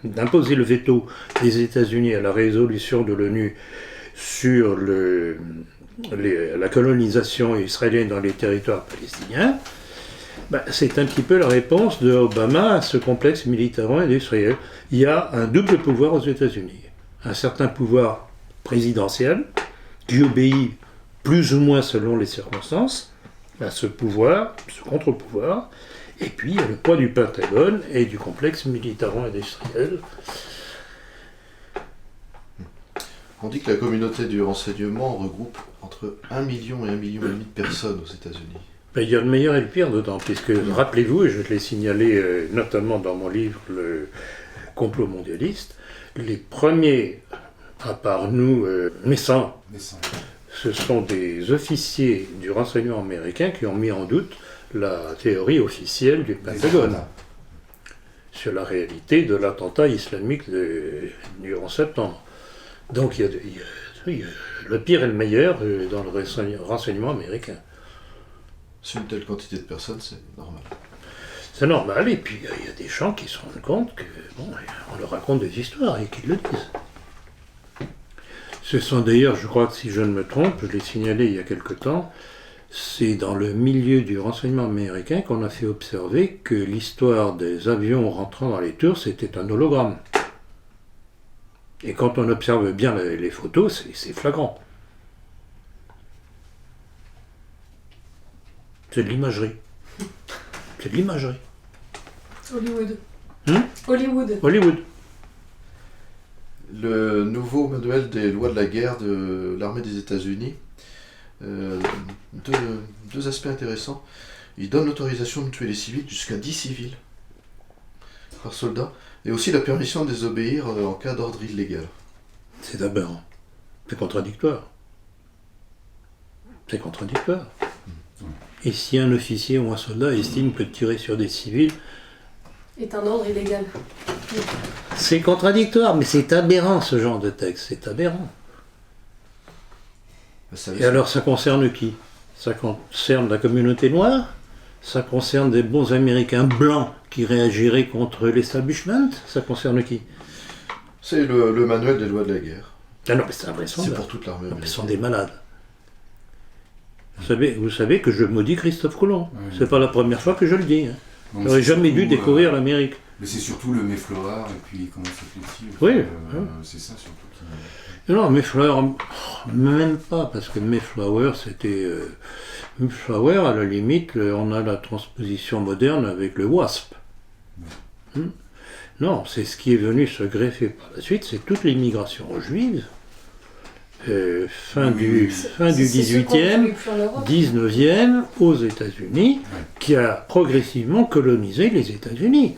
d'imposer le veto des États-Unis à la résolution de l'ONU sur la colonisation israélienne dans les territoires palestiniens, c'est un petit peu la réponse de Obama à ce complexe militaro-industriel. Il y a un double pouvoir aux États-Unis. Un certain pouvoir présidentiel qui obéit plus ou moins selon les circonstances à ce pouvoir, ce contre-pouvoir, et puis il y a le poids du Pentagone et du complexe militaro-industriel. On dit que la communauté du renseignement regroupe entre 1 million et 1,5 million de personnes aux États-Unis. Il y a le meilleur et le pire dedans, puisque, rappelez-vous, et je l'ai signalé notamment dans mon livre « Le complot mondialiste », les premiers, à part nous, naissants, ce sont des officiers du renseignement américain qui ont mis en doute la théorie officielle du Pentagone sur la réalité de l'attentat islamique du 11 septembre. Donc il y a le pire et le meilleur dans le renseignement américain. Sur une telle quantité de personnes, c'est normal. C'est normal, et puis il y a des gens qui se rendent compte que, bon, on leur raconte des histoires et qu'ils le disent. Ce sont d'ailleurs, je crois que si je ne me trompe, je l'ai signalé il y a quelque temps, c'est dans le milieu du renseignement américain qu'on a fait observer que l'histoire des avions rentrant dans les tours, c'était un hologramme. Et quand on observe bien les photos, c'est flagrant. C'est de l'imagerie. C'est de l'imagerie. Hollywood. Hollywood. Le nouveau manuel des lois de la guerre de l'armée des États-Unis, deux aspects intéressants. Il donne l'autorisation de tuer les civils jusqu'à 10 civils par soldat, et aussi la permission de désobéir en cas d'ordre illégal. C'est aberrant. C'est contradictoire. C'est contradictoire. Et si un officier ou un soldat estime que tirer sur des civils est un ordre illégal. C'est contradictoire, mais c'est aberrant ce genre de texte, c'est aberrant. Et alors ça concerne qui? Ça concerne la communauté noire? Ça concerne des bons Américains blancs qui réagiraient contre l'establishment? Ça concerne qui? C'est le manuel des lois de la guerre. Ah non, mais c'est invraisemblable. C'est pour toute l'armée américaine. Ils sont des malades. Vous savez que je maudis Christophe Colomb. Oui. C'est pas la première fois que je le dis. Hein. J'aurais jamais dû découvrir l'Amérique. Mais c'est surtout le Mayflower, et puis comment ça s'appelle-t-il? Oui. C'est ça surtout qui... Non, Mayflower, même pas, parce que Mayflower, c'était... Mayflower, à la limite, on a la transposition moderne avec le WASP. Non, c'est ce qui est venu se greffer par la suite, c'est toute l'immigration juive. Fin du 18e, 19e aux États-Unis, qui a progressivement colonisé les États-Unis.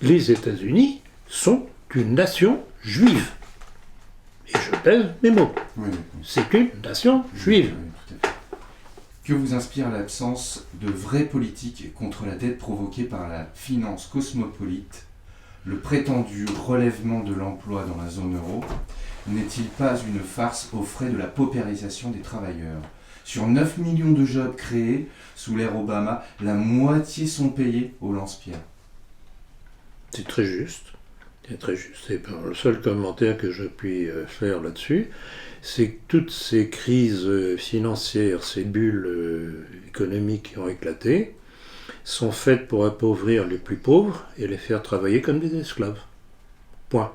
Les États-Unis sont une nation juive. Et je pèse mes mots. C'est une nation juive. Que vous inspire l'absence de vraie politique contre la dette provoquée par la finance cosmopolite, le prétendu relèvement de l'emploi dans la zone euro? N'est-il pas une farce aux frais de la paupérisation des travailleurs? Sur 9 millions de jobs créés sous l'ère Obama, la moitié sont payés au lance-pierre. C'est très juste. C'est très juste. C'est le seul commentaire que je puis faire là-dessus. C'est que toutes ces crises financières, ces bulles économiques qui ont éclaté, sont faites pour appauvrir les plus pauvres et les faire travailler comme des esclaves. Point.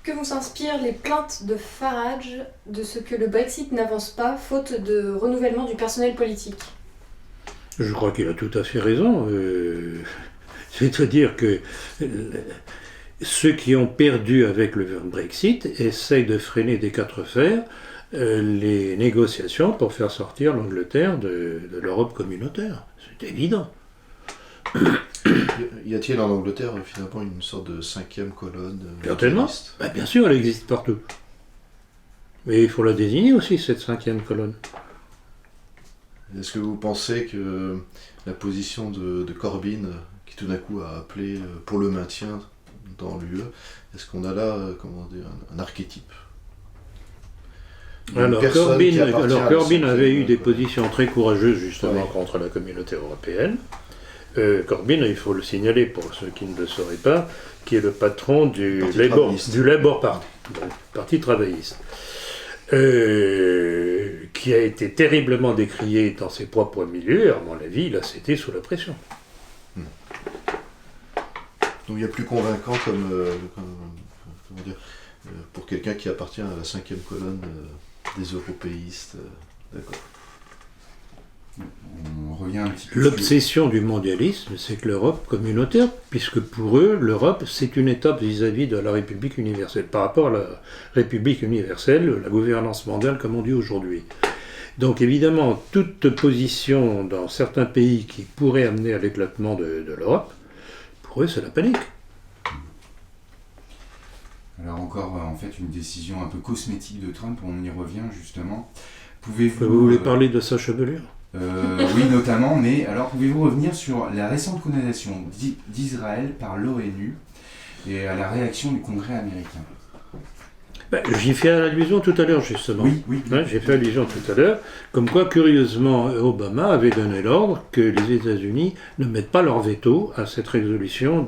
Que vous inspirent les plaintes de Farage de ce que le Brexit n'avance pas, faute de renouvellement du personnel politique? Je crois qu'il a tout à fait raison. C'est-à-dire que ceux qui ont perdu avec le Brexit essayent de freiner des quatre fers les négociations pour faire sortir l'Angleterre de l'Europe communautaire. C'est évident. Y a-t-il en Angleterre finalement une sorte de 5e colonne? Certainement. Bien sûr, elle existe partout. Mais il faut la désigner aussi, cette 5e colonne. Est-ce que vous pensez que la position de Corbyn, qui tout d'un coup a appelé pour le maintien dans l'UE, est-ce qu'on a là un archétype? Alors Corbyn avait eu des positions très courageuses justement contre la communauté européenne. Corbyn, il faut le signaler pour ceux qui ne le sauraient pas, qui est le patron du Labour Party, le parti travailliste, qui a été terriblement décrié dans ses propres milieux, et à mon avis, il a cédé sous la pression. Donc il y a plus convaincant comment dire, pour quelqu'un qui appartient à la 5e colonne des européistes. D'accord. On revient un petit peu. L'obsession du mondialisme, c'est que l'Europe communautaire, puisque pour eux, l'Europe, c'est une étape vis-à-vis de la République universelle, par rapport à la République universelle, la gouvernance mondiale, comme on dit aujourd'hui. Donc évidemment, toute position dans certains pays qui pourrait amener à l'éclatement de l'Europe, pour eux, c'est la panique. Alors encore, en fait, une décision un peu cosmétique de Trump, on y revient justement. Vous voulez parler de sa chevelure? Oui, notamment, mais alors pouvez-vous revenir sur la récente condamnation d'Israël par l'ONU et à la réaction du Congrès américain? J'y fais allusion tout à l'heure, justement. Oui. J'ai fait allusion tout à l'heure, comme quoi, curieusement, Obama avait donné l'ordre que les États-Unis ne mettent pas leur veto à cette résolution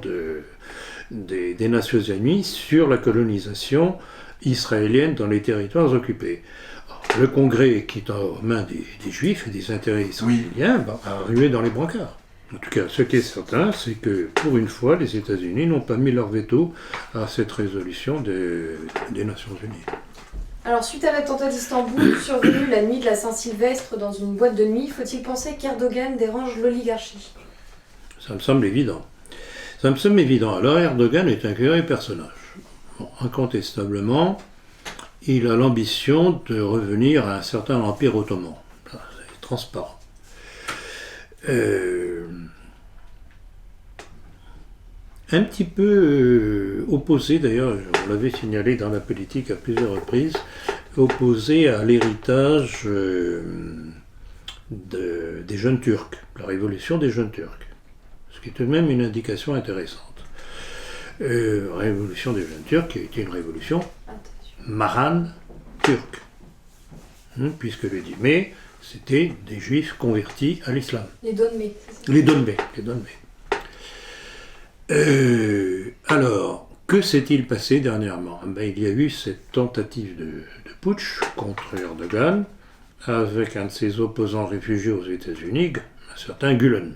des Nations Unies sur la colonisation israélienne dans les territoires occupés. Alors, le Congrès, qui est aux mains des Juifs et des intérêts israéliens, a rué dans les brancards. En tout cas, ce qui est certain, c'est que pour une fois, les États-Unis n'ont pas mis leur veto à cette résolution des Nations Unies. Alors, suite à l'attentat d'Istanbul, survenu la nuit de la Saint-Sylvestre dans une boîte de nuit, faut-il penser qu'Erdogan dérange l'oligarchie ? Ça me semble évident. Alors, Erdogan est un curieux personnage. Bon, incontestablement, il a l'ambition de revenir à un certain empire ottoman. Ça, c'est transparent. Un petit peu opposé, d'ailleurs, on l'avait signalé dans la politique à plusieurs reprises, opposé à l'héritage des jeunes Turcs, la révolution des jeunes Turcs, ce qui est tout de même une indication intéressante. Révolution des jeunes Turcs qui a été une révolution marane turque, puisque le 10 mai, c'était des juifs convertis à l'islam. Les Donmé. Les Donmé. Alors, que s'est-il passé dernièrement ? Il y a eu cette tentative de putsch contre Erdogan avec un de ses opposants réfugiés aux États-Unis, un certain Gülen.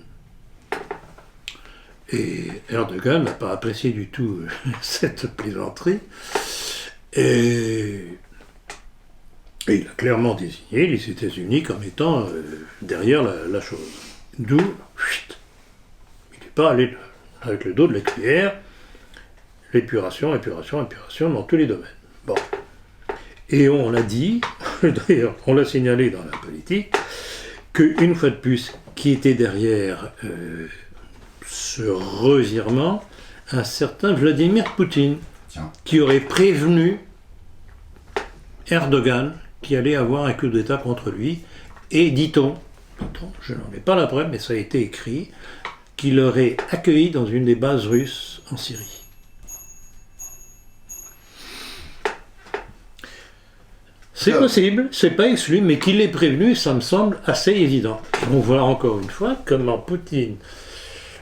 Et Erdogan n'a pas apprécié du tout cette plaisanterie. Et il a clairement désigné les États-Unis comme étant derrière la chose. D'où, il n'est pas allé avec le dos de la cuillère, l'épuration dans tous les domaines. Bon. Et on a dit, d'ailleurs on l'a signalé dans la politique, qu'une fois de plus, qui était derrière ce revirement, un certain Vladimir Poutine, qui aurait prévenu Erdogan qui allait avoir un coup d'État contre lui, et dit-on, je n'en ai pas la preuve, mais ça a été écrit, qu'il l'aurait accueilli dans une des bases russes en Syrie. C'est possible, c'est pas exclu, mais qu'il l'ait prévenu, ça me semble assez évident. On voit encore une fois comment Poutine,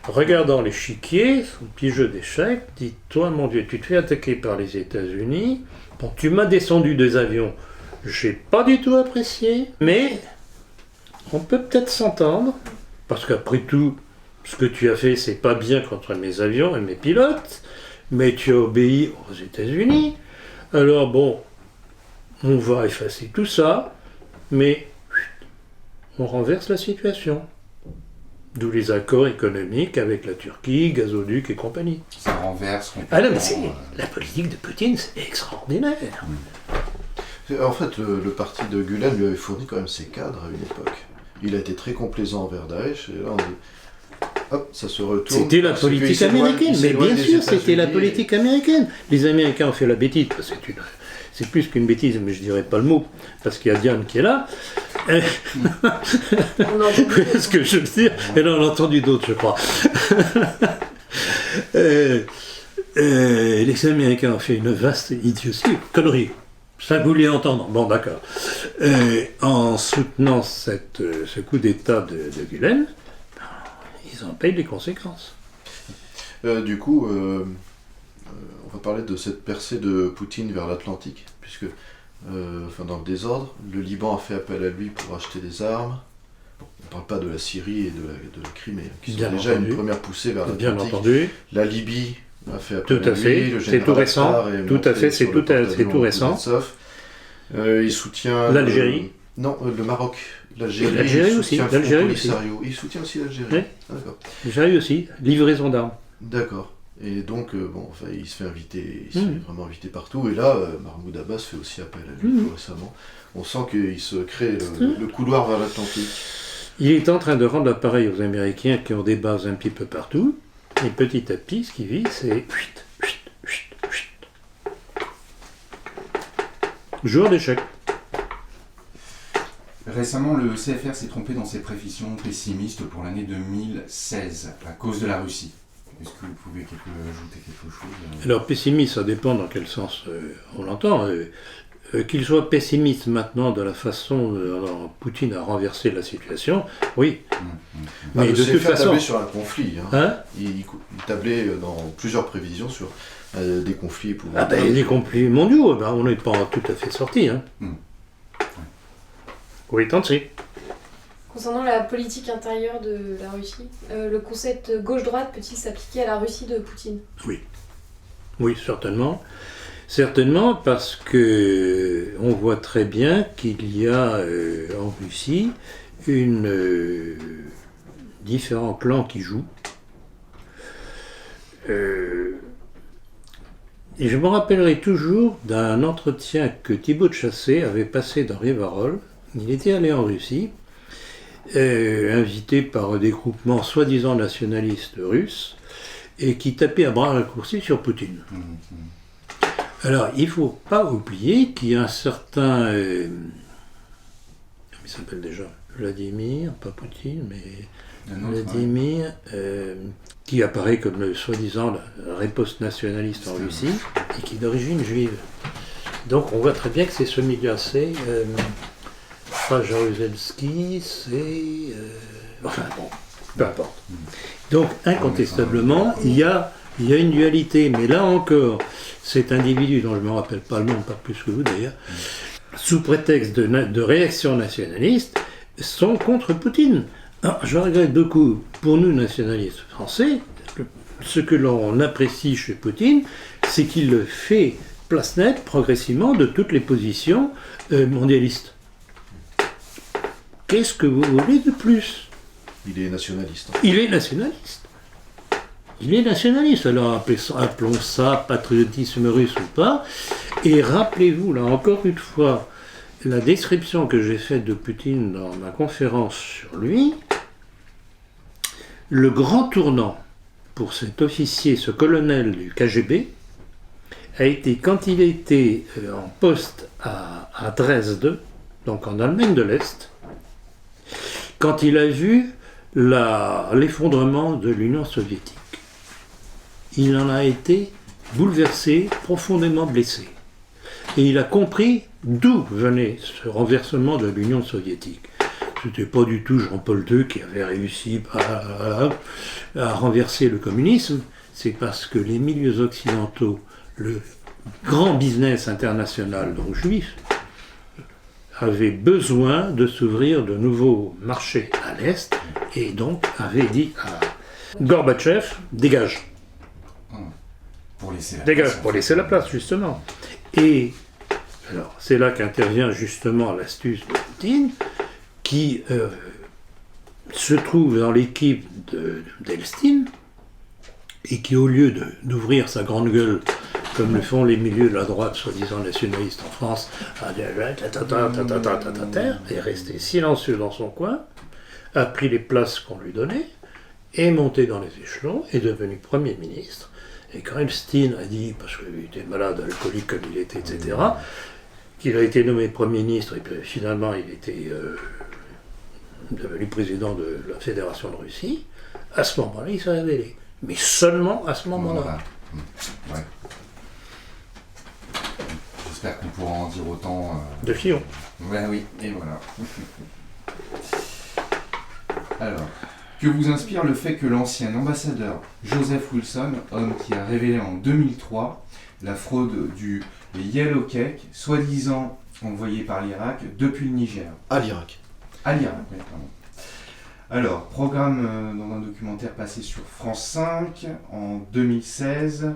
regardant l'échiquier, son petit jeu d'échecs, dit « Toi, mon Dieu, tu te fais attaquer par les États-Unis, bon, tu m'as descendu des avions, j'ai pas du tout apprécié, mais on peut peut-être s'entendre, parce qu'après tout, ce que tu as fait, c'est pas bien contre mes avions et mes pilotes, mais tu as obéi aux États-Unis, alors bon, on va effacer tout ça, mais on renverse la situation. » D'où les accords économiques avec la Turquie, gazoduc et compagnie. Ça renverse complètement. Ah non, mais la politique de Poutine, c'est extraordinaire. En fait, le parti de Gülen lui avait fourni quand même ses cadres à une époque. Il a été très complaisant envers Daesh, et là on dit, hop, ça se retourne. C'était la politique américaine, mais bien sûr, c'était la politique américaine. Les Américains ont fait la bêtise, parce que c'est plus qu'une bêtise, mais je dirais pas le mot, parce qu'il y a Diane qui est là. Ce que je veux dire, elle en a entendu d'autres, je crois. Les Américains ont fait une vaste idiotie, connerie. Ça vous voulez entendre, bon d'accord. En soutenant ce coup d'État de Gülen, ils en payent les conséquences. Du coup, on va parler de cette percée de Poutine vers l'Atlantique, puisque dans le désordre, le Liban a fait appel à lui pour acheter des armes. Bon, on ne parle pas de la Syrie et de la Crimée, qui sont déjà une première poussée vers l'Atlantique. Bien entendu. La Libye a fait appel tout à à lui. fait. C'est tout récent. Tout à fait, c'est tout récent. Il soutient l'Algérie. Non, le Maroc. L'Algérie aussi. Il soutient aussi l'Algérie. Oui. Ah, d'accord. L'Algérie aussi. Livraison d'armes. D'accord. Et donc, il se fait inviter, il se fait vraiment inviter partout. Et là, Mahmoud Abbas fait aussi appel à lui récemment. On sent qu'il se crée le couloir vers l'Atlantique. Il est en train de rendre l'appareil aux Américains qui ont des bases un petit peu partout. Et petit à petit, ce qui vit, c'est... Joueur d'échecs. Récemment, le CFR s'est trompé dans ses prévisions pessimistes pour l'année 2016 à cause de la Russie. Est-ce que vous pouvez ajouter quelque chose Alors pessimiste, ça dépend dans quel sens on l'entend. Qu'il soit pessimiste maintenant de la façon dont Poutine a renversé la situation, oui. Mais Mais de toute façon, tablait sur un conflit. hein, Il tablait dans plusieurs prévisions sur des conflits ah ben, les conflits mondiaux, ben, on n'est pas tout à fait sorti. Hein. Oui, tant si. Concernant la politique intérieure de la Russie, le concept gauche-droite peut-il s'appliquer à la Russie de Poutine? Oui, certainement. Certainement parce que on voit très bien qu'il y a en Russie différents clans qui jouent. Et je me rappellerai toujours d'un entretien que Thibaut de Chassé avait passé dans Rivarol. Il était allé en Russie, invité par des groupements soi-disant nationalistes russes, et qui tapait à bras raccourcis sur Poutine. Alors, il ne faut pas oublier qu'il y a un certain... comment il s'appelle déjà? Vladimir, pas Poutine, mais Vladimir, qui apparaît comme le soi-disant la riposte nationaliste en Russie, et qui est d'origine juive. Donc, on voit très bien que c'est ce milieu assez... pas Jaruzelski, c'est... enfin bon, peu importe. Donc, incontestablement, il y a une dualité, mais là encore, cet individu, dont je ne me rappelle pas le nom, pas plus que vous d'ailleurs, sous prétexte de réaction nationaliste, sont contre Poutine. Alors, je regrette beaucoup, pour nous nationalistes français, ce que l'on apprécie chez Poutine, c'est qu'il le fait place nette, progressivement, de toutes les positions mondialistes. Qu'est-ce que vous voulez de plus? Il est nationaliste. Il est nationaliste. Il est nationaliste, alors appelons ça patriotisme russe ou pas. Et rappelez-vous, là encore une fois, la description que j'ai faite de Poutine dans ma conférence sur lui, le grand tournant pour cet officier, ce colonel du KGB, a été quand il était en poste à Dresde, donc en Allemagne de l'Est, quand il a vu l'effondrement de l'Union soviétique. Il en a été bouleversé, profondément blessé. Et il a compris d'où venait ce renversement de l'Union soviétique. Ce n'était pas du tout Jean-Paul II qui avait réussi à renverser le communisme, c'est parce que les milieux occidentaux, le grand business international, donc juif, avait besoin de s'ouvrir de nouveaux marchés à l'Est, et donc avait dit à Gorbatchev, dégage. Pour laisser la place, justement. Et alors, c'est là qu'intervient justement l'astuce de Poutine, qui se trouve dans l'équipe d'Elstine, et qui, au lieu d'ouvrir sa grande gueule, comme le font les milieux de la droite, soi-disant nationalistes en France, est resté silencieux dans son coin, a pris les places qu'on lui donnait, est monté dans les échelons, est devenu Premier ministre. Et quand Epstein a dit, parce qu'il était malade, alcoolique comme il était, etc., qu'il a été nommé Premier ministre, et puis finalement il était devenu président de la Fédération de Russie, à ce moment-là, il s'est révélé. Mais seulement à ce moment-là. Ouais. J'espère qu'on pourra en dire autant. De Fillon. Ouais, oui, et voilà. Alors, que vous inspire le fait que l'ancien ambassadeur Joseph Wilson, homme qui a révélé en 2003 la fraude du Yellow Cake, soi-disant envoyé par l'Irak depuis le Niger? À l'Irak. À l'Irak, oui, pardon. Alors, programme dans un documentaire passé sur France 5 en 2016,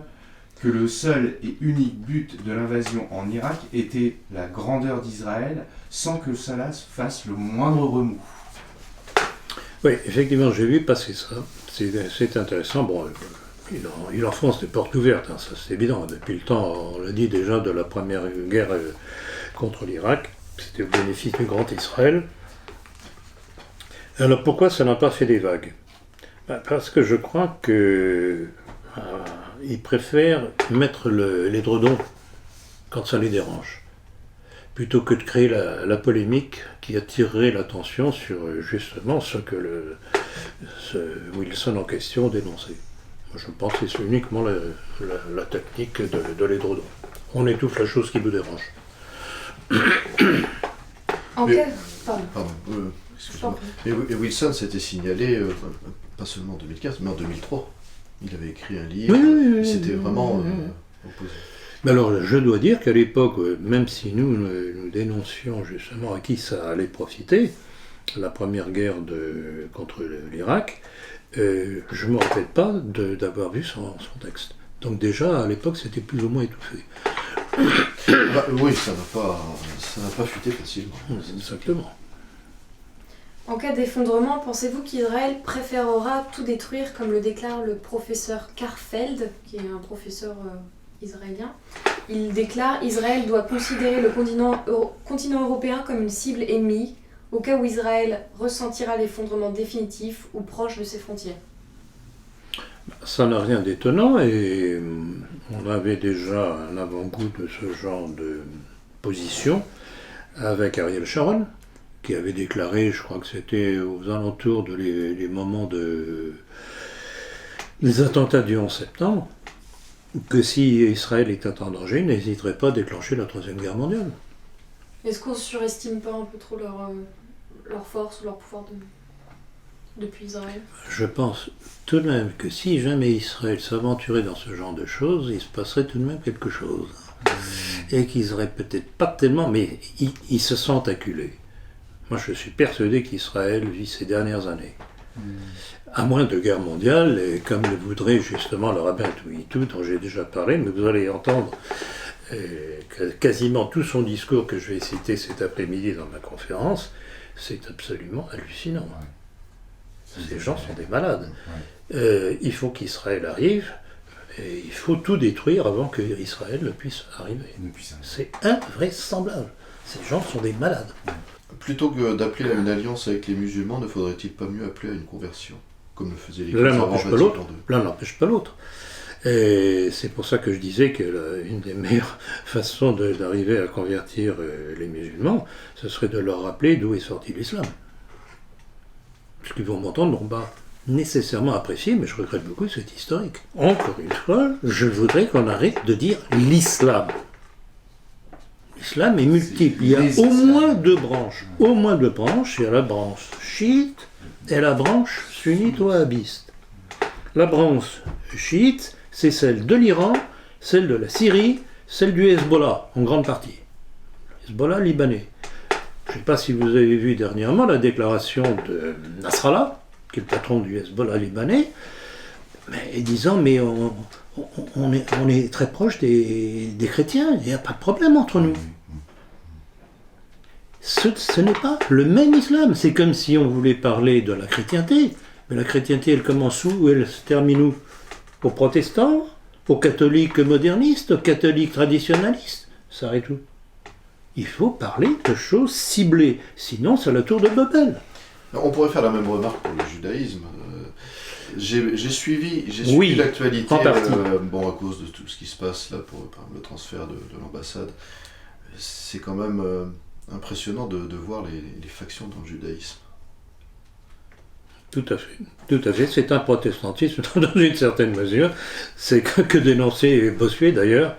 que le seul et unique but de l'invasion en Irak était la grandeur d'Israël, sans que cela fasse le moindre remous. Oui, effectivement, j'ai vu passer ça. C'est intéressant. Bon, il enfonce des portes ouvertes, hein, ça c'est évident. Depuis le temps, on l'a dit déjà, de la première guerre contre l'Irak, c'était au bénéfice du grand Israël. Alors pourquoi ça n'a pas fait des vagues? Parce que je crois que ils préfèrent mettre l'édredon quand ça les dérange, plutôt que de créer la polémique qui attirerait l'attention sur justement ce que ce Wilson en question dénonçait. Je pense que c'est uniquement la technique de l'édredon. On étouffe la chose qui nous dérange. En Mais- quel... Pardon. Excuse-moi. Et Wilson s'était signalé, pas seulement en 2004, mais en 2003. Il avait écrit un livre, il s'était vraiment opposé. Mais alors, je dois dire qu'à l'époque, même si nous dénoncions justement à qui ça allait profiter, la première guerre contre l'Irak, je ne me rappelle pas d'avoir vu son texte. Donc déjà, à l'époque, c'était plus ou moins étouffé. Oui, ça n'a pas fuité facilement. Exactement. En cas d'effondrement, pensez-vous qu'Israël préférera tout détruire, comme le déclare le professeur Karfeld, qui est un professeur israélien? Il déclare: Israël doit considérer le continent européen comme une cible ennemie, au cas où Israël ressentira l'effondrement définitif ou proche de ses frontières. Ça n'a rien d'étonnant et on avait déjà un avant-goût de ce genre de position avec Ariel Sharon, qui avait déclaré, je crois que c'était aux alentours des moments des attentats du 11 septembre, que si Israël était en danger, il n'hésiterait pas à déclencher la Troisième Guerre mondiale. Est-ce qu'on surestime pas un peu trop leur force ou leur pouvoir depuis Israël? Je pense tout de même que si jamais Israël s'aventurait dans ce genre de choses, il se passerait tout de même quelque chose. Et qu'ils n'auraient peut-être pas tellement, mais ils se sentent acculés. Moi, je suis persuadé qu'Israël vit ces dernières années. À moins de guerre mondiale, et comme le voudrait justement le rabbin Touitou, dont j'ai déjà parlé, mais vous allez entendre quasiment tout son discours que je vais citer cet après-midi dans ma conférence, c'est absolument hallucinant. Ces gens sont des malades. Il faut qu'Israël arrive, et il faut tout détruire avant qu'Israël ne puisse arriver. C'est invraisemblable. Ces gens sont des malades. Plutôt que d'appeler à une alliance avec les musulmans, ne faudrait-il pas mieux appeler à une conversion, comme le faisaient les L'un avant n'empêche pas Vatican l'autre. II? L'un n'empêche pas l'autre. Et c'est pour ça que je disais que une des meilleures façons d'arriver à convertir les musulmans, ce serait de leur rappeler d'où est sorti l'islam. Ce qu'ils vont m'entendre n'ont pas nécessairement apprécié, mais je regrette beaucoup, c'est historique. Encore une fois, je voudrais qu'on arrête de dire l'islam. L'islam est multiple. Il y a au moins deux branches. Au moins deux branches. Il y a la branche chiite et la branche sunnite wahhabiste. La branche chiite, c'est celle de l'Iran, celle de la Syrie, celle du Hezbollah, en grande partie. Hezbollah libanais. Je ne sais pas si vous avez vu dernièrement la déclaration de Nasrallah, qui est le patron du Hezbollah libanais, mais disant mais on est très proche des chrétiens, il n'y a pas de problème entre nous. Ce n'est pas le même islam. C'est comme si on voulait parler de la chrétienté, mais la chrétienté elle commence où? Elle se termine où? Aux protestants? Aux catholiques modernistes? Aux catholiques traditionnalistes? Ça arrête où? Il faut parler de choses ciblées, sinon c'est la tour de Babel. On pourrait faire la même remarque pour le judaïsme. J'ai suivi Oui, l'actualité, en partie. à cause de tout ce qui se passe là pour le transfert de l'ambassade. C'est quand même impressionnant de voir les factions dans le judaïsme. Tout à fait. C'est un protestantisme dans une certaine mesure. C'est que dénonçait Bossuet d'ailleurs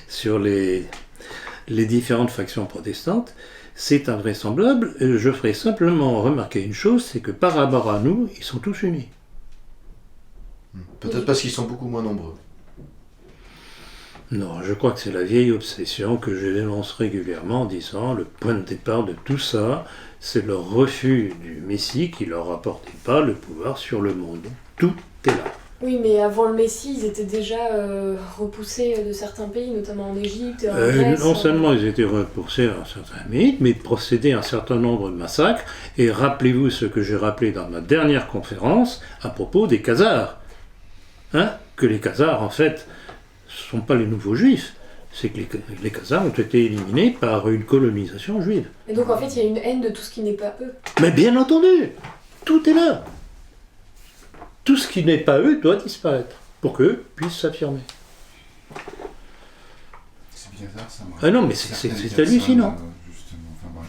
sur les différentes factions protestantes. C'est invraisemblable. Je ferai simplement remarquer une chose, c'est que par rapport à nous, ils sont tous unis. Peut-être parce qu'ils sont beaucoup moins nombreux. Non, je crois que c'est la vieille obsession que je dénonce régulièrement en disant le point de départ de tout ça, c'est le refus du Messie qui leur apportait pas le pouvoir sur le monde. Tout est là. Oui, mais avant le Messie, ils étaient déjà repoussés de certains pays, notamment en Égypte, en Grèce. Non seulement ils étaient repoussés dans certains pays, mais ils procédaient à un certain nombre de massacres. Et rappelez-vous ce que j'ai rappelé dans ma dernière conférence à propos des Khazars. Que les Khazars, en fait, ne sont pas les nouveaux juifs. C'est que les Khazars ont été éliminés par une colonisation juive. Et donc en fait, il y a une haine de tout ce qui n'est pas eux. Mais bien entendu, tout est là. Tout ce qui n'est pas eux doit disparaître pour qu'eux puissent s'affirmer. C'est bizarre ça. Ah non, mais c'est hallucinant. Justement, enfin,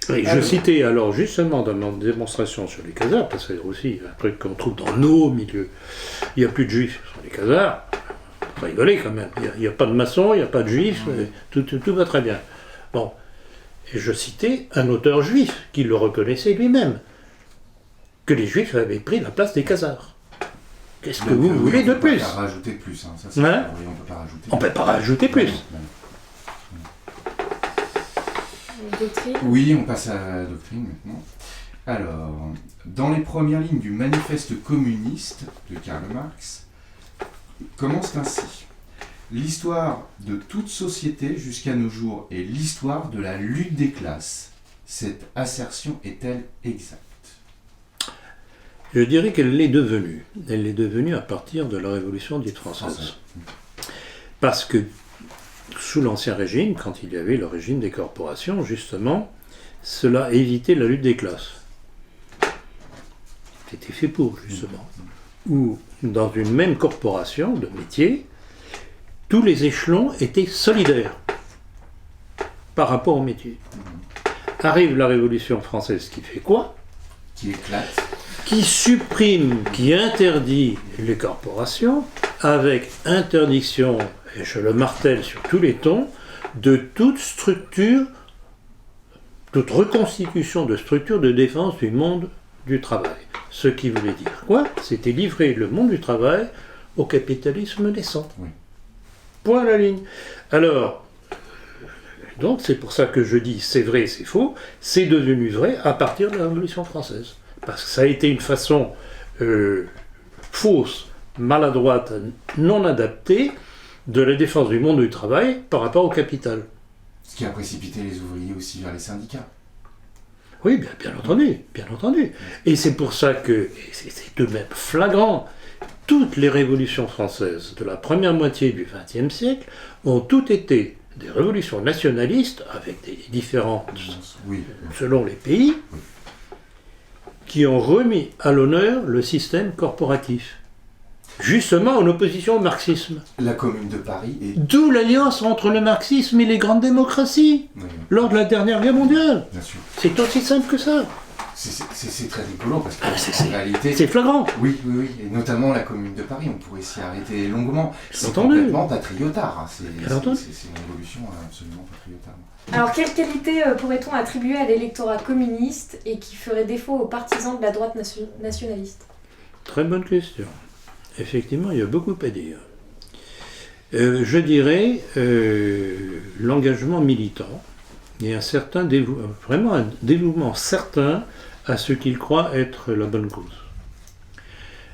bref. Et je citais alors justement dans ma démonstration sur les Khazars, parce que c'est aussi un truc qu'on trouve dans nos milieux, il n'y a plus de juifs sur les Khazars, faut rigoler quand même, il n'y a pas de maçons, il n'y a pas de juifs, tout va très bien. Bon, et je citais un auteur juif qui le reconnaissait lui-même, que les juifs avaient pris la place des Khazars. Qu'est-ce que vous voulez de plus? On ne peut pas rajouter plus, hein. Ça, Hein? oui, on peut pas rajouter. On ne peut pas rajouter plus. Non. Doctrine. Oui, on passe à la doctrine maintenant. Alors, dans les premières lignes du manifeste communiste de Karl Marx, commence ainsi. L'histoire de toute société jusqu'à nos jours est l'histoire de la lutte des classes. Cette assertion est-elle exacte? Je dirais qu'elle l'est devenue. Elle l'est devenue à partir de la Révolution dite française. Parce que sous l'Ancien Régime, quand il y avait le régime des corporations, justement, cela évitait la lutte des classes. C'était fait pour, justement. Ou dans une même corporation de métier, tous les échelons étaient solidaires par rapport au métier. Arrive la Révolution française qui fait quoi? Qui éclate. Qui supprime, qui interdit les corporations, avec interdiction, et je le martèle sur tous les tons, de toute structure, toute reconstitution de structure de défense du monde du travail. Ce qui voulait dire quoi? C'était livrer le monde du travail au capitalisme naissant. Oui. Point à la ligne. Alors, donc c'est pour ça que je dis c'est vrai, c'est faux, c'est devenu vrai à partir de la Révolution française. Parce que ça a été une façon fausse, maladroite, non adaptée de la défense du monde du travail par rapport au capital. Ce qui a précipité les ouvriers aussi vers les syndicats. Oui, bien entendu, bien entendu. Et c'est pour ça que, et c'est de même flagrant, toutes les révolutions françaises de la première moitié du XXe siècle ont toutes été des révolutions nationalistes avec des différences Oui. selon les pays, qui ont remis à l'honneur le système corporatif, justement en opposition au marxisme. La Commune de Paris est... D'où l'alliance entre le marxisme et les grandes démocraties, Oui, lors de la dernière guerre mondiale. bien sûr. C'est aussi simple que ça. C'est très rigolo parce Ah, qu'en réalité... C'est flagrant. Oui, et notamment la Commune de Paris, on pourrait s'y arrêter longuement. C'est entendu. complètement patriotard, hein. C'est entendu. une évolution absolument patriotard. Alors, quelle qualité pourrait-on attribuer à l'électorat communiste et qui ferait défaut aux partisans de la droite nationaliste? Très bonne question. Effectivement, il y a beaucoup à dire. Je dirais l'engagement militant et un certain vraiment un dévouement certain à ce qu'ils croient être la bonne cause.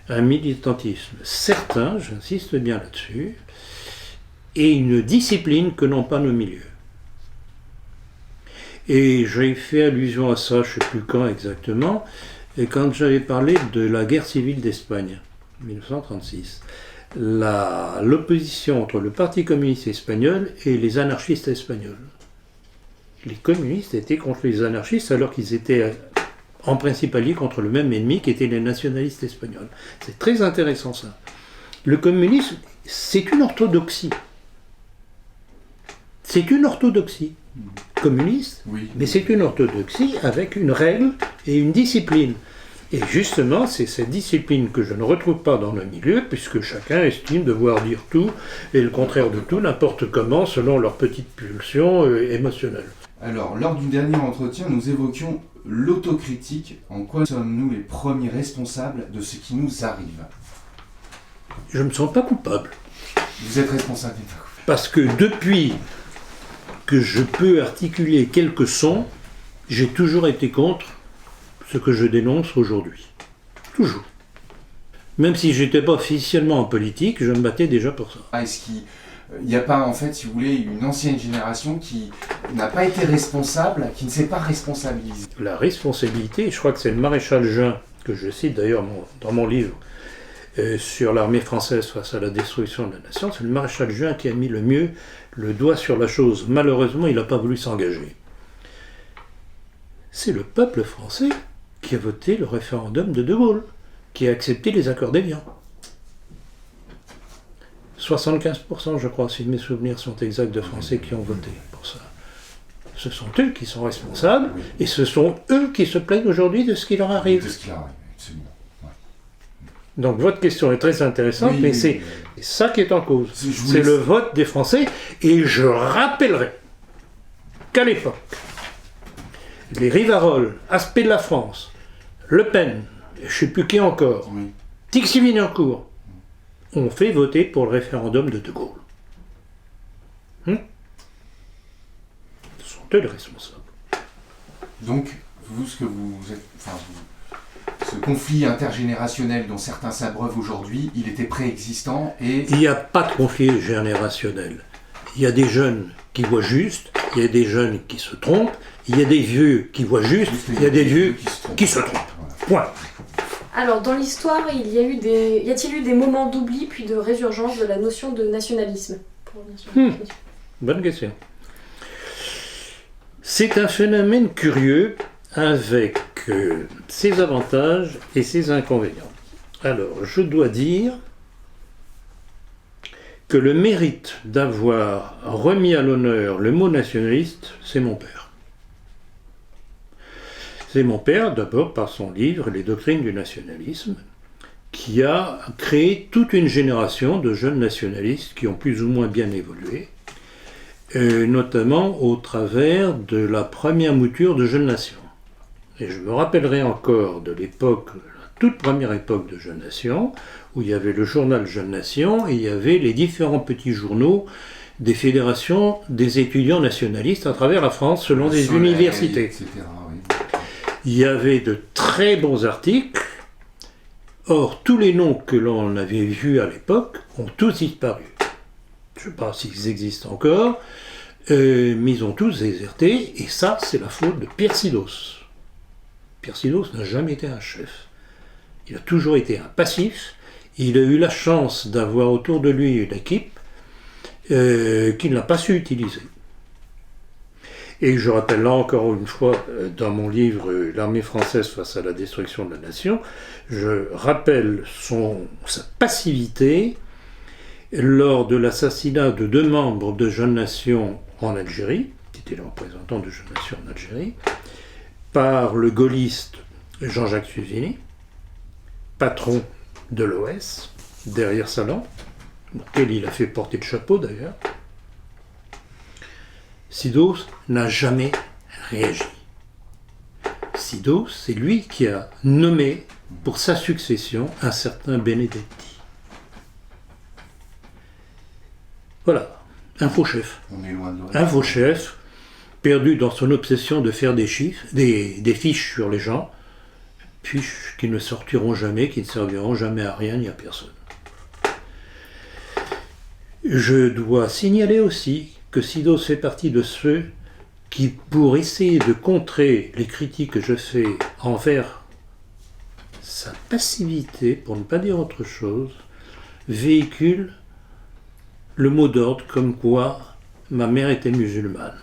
Un militantisme certain, j'insiste bien là-dessus, et une discipline que n'ont pas nos milieux. Et j'ai fait allusion à ça, je ne sais plus quand exactement, et quand j'avais parlé de la guerre civile d'Espagne, 1936, l'opposition entre le Parti communiste espagnol et les anarchistes espagnols. Les communistes étaient contre les anarchistes alors qu'ils étaient en principe alliés contre le même ennemi qui étaient les nationalistes espagnols. C'est très intéressant ça. Le communisme, c'est une orthodoxie. C'est une orthodoxie communiste, Oui. mais c'est une orthodoxie avec une règle et une discipline. Et justement, c'est cette discipline que je ne retrouve pas dans le milieu, puisque chacun estime devoir dire tout et le contraire de tout, n'importe comment, selon leur petite pulsion émotionnelle. Alors, lors du dernier entretien, nous évoquions l'autocritique. En quoi sommes-nous les premiers responsables de ce qui nous arrive? Je ne me sens pas coupable. Vous êtes responsable. Parce que depuis que je peux articuler quelques sons, j'ai toujours été contre ce que je dénonce aujourd'hui. Toujours. Même si je n'étais pas officiellement en politique, je me battais déjà pour ça. Est-ce qu'il n'y a pas, en fait, si vous voulez, une ancienne génération qui n'a pas été responsable, qui ne s'est pas responsabilisée? La responsabilité, je crois que c'est le maréchal Juin, que je cite d'ailleurs dans mon livre, sur l'armée française face à la destruction de la nation, c'est le maréchal Juin qui a mis le mieux le doigt sur la chose. Malheureusement, il n'a pas voulu s'engager. C'est le peuple français qui a voté le référendum de De Gaulle, qui a accepté les accords d'Évian. 75%, je crois, si mes souvenirs sont exacts, de Français qui ont voté pour ça. ce sont eux qui sont responsables, et ce sont eux qui se plaignent aujourd'hui de ce qui leur arrive. De ce qui leur arrive, absolument. Ouais. Donc votre question est très intéressante, Oui, mais oui, c'est ça qui est en cause. Je voulais- C'est le vote des Français, et je rappellerai qu'à l'époque, les Rivarol, Aspect de la France, Le Pen, je ne sais plus qui encore, Oui. Tixi-Vinacourt, ont fait voter pour le référendum de De Gaulle. Ce sont eux les responsables. Donc, vous, ce que vous êtes... Enfin, ce conflit intergénérationnel dont certains s'abreuvent aujourd'hui, il était préexistant et... Il n'y a pas de conflit générationnel. Il y a des jeunes qui voient juste, il y a des jeunes qui se trompent, il y a des vieux qui voient juste, il y a des vieux qui se trompent. Voilà. Point. Alors, dans l'histoire, y a-t-il eu des moments d'oubli puis de résurgence de la notion de nationalisme? Pour revenir sur la question. Bonne question. C'est un phénomène curieux avec ses avantages et ses inconvénients. Alors, je dois dire que le mérite d'avoir remis à l'honneur le mot nationaliste, c'est mon père. C'est mon père, d'abord par son livre « Les doctrines du nationalisme », qui a créé toute une génération de jeunes nationalistes qui ont plus ou moins bien évolué, notamment au travers de la première mouture de Jeunes Nations. Et je me rappellerai encore de l'époque, la toute première époque de Jeunes Nations, où il y avait le journal Jeunes Nations et il y avait les différents petits journaux des fédérations des étudiants nationalistes à travers la France selon des Soleil, universités. etc., oui. Il y avait de très bons articles. Or, tous les noms que l'on avait vus à l'époque ont tous disparu. Je ne sais pas s'ils existent encore, mais ils ont tous déserté, et ça, c'est la faute de Pierre Sidos. Pierre Sidos n'a jamais été un chef. Il a toujours été un passif, et il a eu la chance d'avoir autour de lui une équipe qu'il n'a pas su utiliser. Et je rappelle là encore une fois, dans mon livre « L'armée française face à la destruction de la nation », je rappelle sa passivité lors de l'assassinat de 2 membres de Jeunes Nations en Algérie, qui étaient les représentants de Jeunes Nations en Algérie, par le gaulliste Jean-Jacques Suzini, patron de l'OS, derrière Salan, auquel il a fait porter le chapeau d'ailleurs. Sidos n'a jamais réagi. Sidos, c'est lui qui a nommé pour sa succession un certain Benedetti. Voilà, un faux chef. On est loin de l'autre. Un faux chef, perdu dans son obsession de faire des chiffres, des fiches sur les gens, fiches qui ne sortiront jamais, qui ne serviront jamais à rien ni à personne. Je dois signaler aussi que Sidos fait partie de ceux qui, pour essayer de contrer les critiques que je fais envers sa passivité, pour ne pas dire autre chose, véhicule le mot d'ordre comme quoi ma mère était musulmane.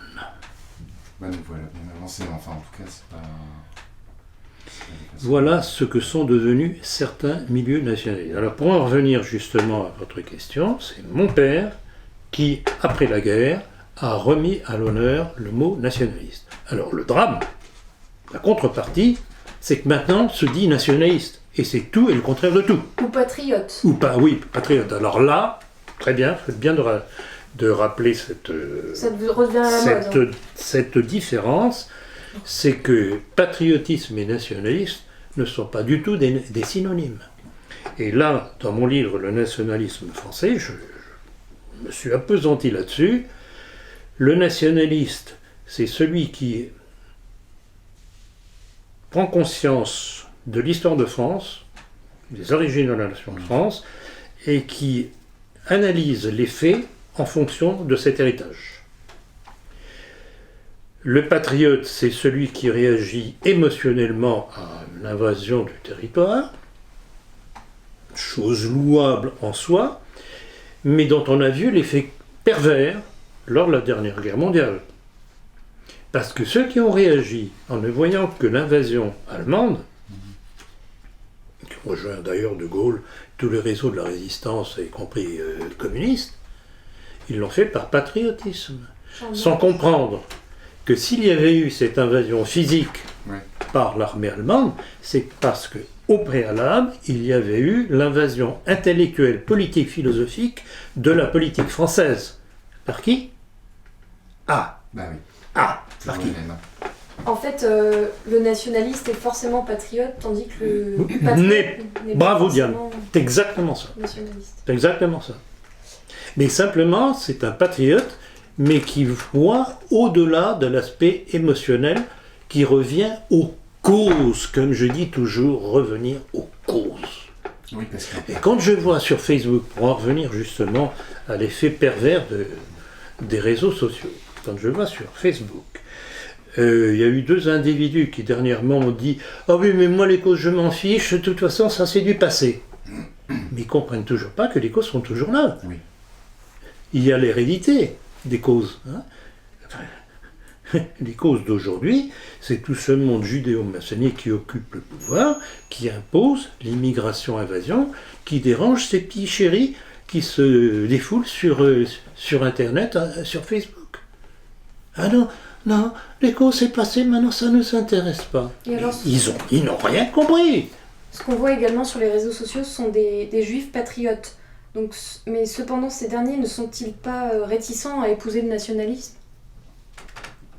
Bah, nous voilà bien avancé, enfin en tout cas c'est pas des façons- Voilà ce que sont devenus certains milieux nationalistes. Alors pour en revenir justement à votre question, c'est mon père qui, après la guerre, a remis à l'honneur le mot nationaliste. Alors le drame, la contrepartie, c'est que maintenant se dit nationaliste. Et c'est tout et le contraire de tout. Ou patriote. Ou pas, oui, patriote. Alors là, très bien, faites bien de rappeler cette Revient à la mode. cette différence, c'est que patriotisme et nationalisme ne sont pas du tout des synonymes. Et là, dans mon livre Le nationalisme français, je me suis appesanti là-dessus. Le nationaliste, c'est celui qui prend conscience de l'histoire de France, des origines de la nation de France, et qui analyse les faits en fonction de cet héritage. Le patriote, c'est celui qui réagit émotionnellement à l'invasion du territoire, chose louable en soi, mais dont on a vu l'effet pervers lors de la dernière guerre mondiale. Parce que ceux qui ont réagi en ne voyant que l'invasion allemande, qui rejoint d'ailleurs De Gaulle, tous les réseaux de la résistance, y compris communistes, ils l'ont fait par patriotisme, sans comprendre que s'il y avait eu cette invasion physique Ouais. par l'armée allemande, c'est parce que au préalable, il y avait eu l'invasion intellectuelle, politique, philosophique de la politique française. Par qui? Bah oui. Par Toujours qui? les mêmes. En fait, le nationaliste est forcément patriote, tandis que le N'est- patriote n'est pas Bravo, Diane. forcément C'est exactement ça. nationaliste. C'est exactement ça. Mais simplement, c'est un patriote, mais qui voit au-delà de l'aspect émotionnel, qui revient aux causes, comme je dis toujours, revenir aux causes. Oui, parce que Et quand je vois sur Facebook, pour en revenir justement à l'effet pervers des réseaux sociaux, quand je vois sur Facebook, il y a eu 2 individus qui dernièrement ont dit « Ah oui, mais moi les causes je m'en fiche, de toute façon ça c'est du passé ». Mais ils comprennent toujours pas que les causes sont toujours là. Oui. Il y a l'hérédité des causes. Hein. Enfin, les causes d'aujourd'hui, c'est tout ce monde judéo-maçonnique qui occupe le pouvoir, qui impose l'immigration-invasion, qui dérange ces petits chéris qui se défoulent sur Internet, sur Facebook. Ah non, les causes c'est passé, maintenant ça ne nous intéresse pas. Et alors, Ils n'ont rien compris. ce qu'on voit également sur les réseaux sociaux, ce sont des juifs patriotes. Donc, mais cependant, ces derniers ne sont-ils pas réticents à épouser le nationalisme?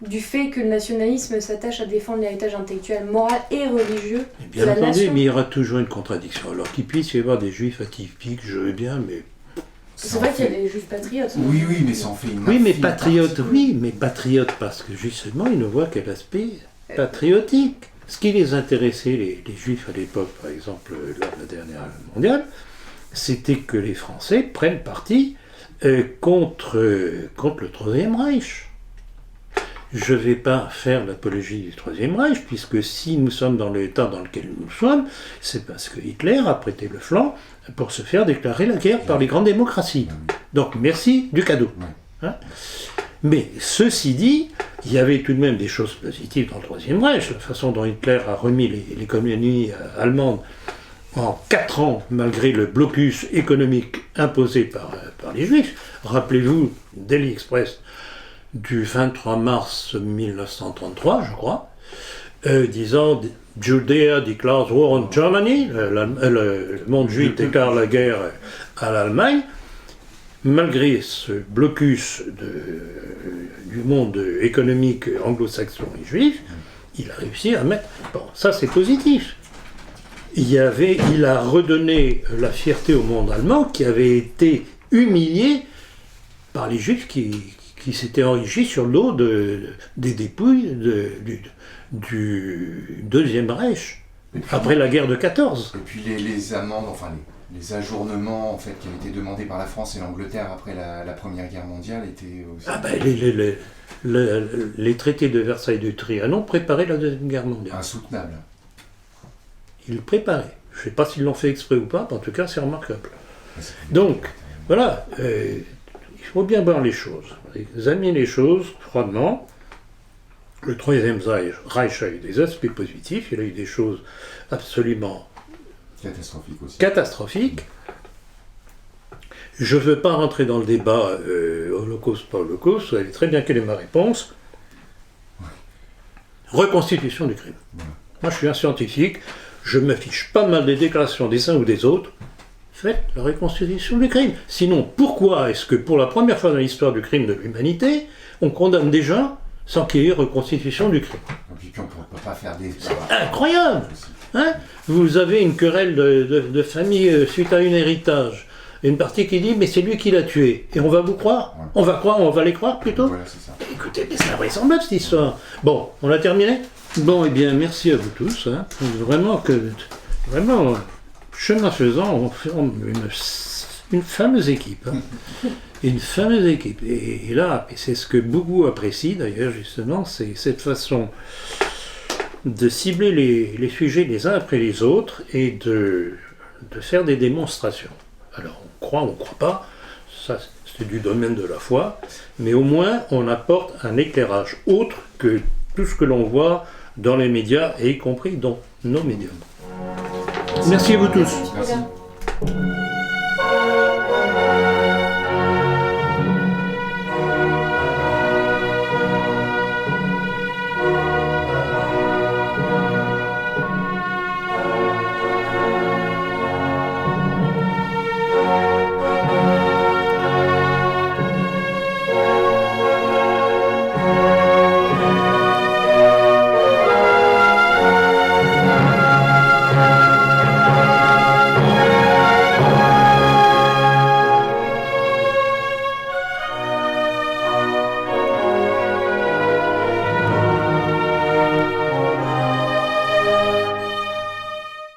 Du fait que le nationalisme s'attache à défendre l'héritage intellectuel, moral et religieux Et de bien la entendu, nation. mais il y aura toujours une contradiction. Alors qu'il puisse y avoir des juifs atypiques, je veux bien, mais... C'est vrai qu'il y a des juifs patriotes. Oui, mais ça en fait une Oui, mais infime patriote, partie. oui, mais patriote parce que justement, ils ne voient quel aspect patriotique. Ce qui les intéressait, les juifs à l'époque, par exemple, lors de la dernière guerre mondiale, c'était que les Français prennent parti contre le Troisième Reich. Je ne vais pas faire l'apologie du Troisième Reich, puisque si nous sommes dans l'état dans lequel nous sommes, c'est parce que Hitler a prêté le flanc pour se faire déclarer la guerre par les grandes démocraties. Donc merci du cadeau. Hein. Mais ceci dit, il y avait tout de même des choses positives dans le Troisième Reich, la façon dont Hitler a remis les colonies allemandes en 4 ans, malgré le blocus économique imposé par les Juifs. Rappelez-vous, Daily Express du 23 mars 1933, je crois, disant « Judea declares war on Germany », le monde juif déclare la guerre à l'Allemagne. Malgré ce blocus du monde économique anglo-saxon et juif, il a réussi à mettre... Bon, ça c'est positif. Il a redonné la fierté au monde allemand qui avait été humilié par les juifs qui s'étaient enrichis sur le dos des dépouilles du Deuxième Reich, après la guerre de 14. Et puis les amendes, enfin les ajournements en fait, qui avaient été demandés par la France et l'Angleterre après la Première Guerre mondiale étaient aussi... Ah ben, les traités de Versailles du Trianon préparaient la Deuxième Guerre mondiale. insoutenables. Ils le préparaient. Je ne sais pas s'ils l'ont fait exprès ou pas, mais en tout cas c'est remarquable. Donc, voilà, il faut bien voir les choses, examiner les choses froidement. Le Troisième Reich a eu des aspects positifs, il a eu des choses absolument Catastrophique aussi. catastrophiques. Je ne veux pas rentrer dans le débat Holocauste, pas Holocauste, vous savez très bien quelle est ma réponse. Reconstitution du crime. Voilà. Moi je suis un scientifique, je me fiche pas mal des déclarations des uns ou des autres. Faites la reconstitution du crime. Sinon, pourquoi est-ce que pour la première fois dans l'histoire du crime de l'humanité, on condamne des gens sans qu'il y ait reconstitution du crime? Et puis on ne peut pas faire des... Incroyable, hein? Vous avez une querelle de famille suite à un héritage. Une partie qui dit mais c'est lui qui l'a tué. Et on va vous croire? Ouais. On va les croire plutôt? Voilà, c'est ça. Écoutez, mais c'est invraisemblable cette histoire. Bon, on a terminé? Bon, eh bien, merci à vous tous. Hein. Vraiment, chemin faisant, on forme une fameuse équipe. Hein. Une fameuse équipe. Et là, et c'est ce que beaucoup apprécient d'ailleurs, justement, c'est cette façon de cibler les sujets les uns après les autres et de faire des démonstrations. Alors, on croit pas, ça c'est du domaine de la foi, mais au moins on apporte un éclairage autre que tout ce que l'on voit dans les médias, et y compris dans nos médias. Merci à vous tous. Merci.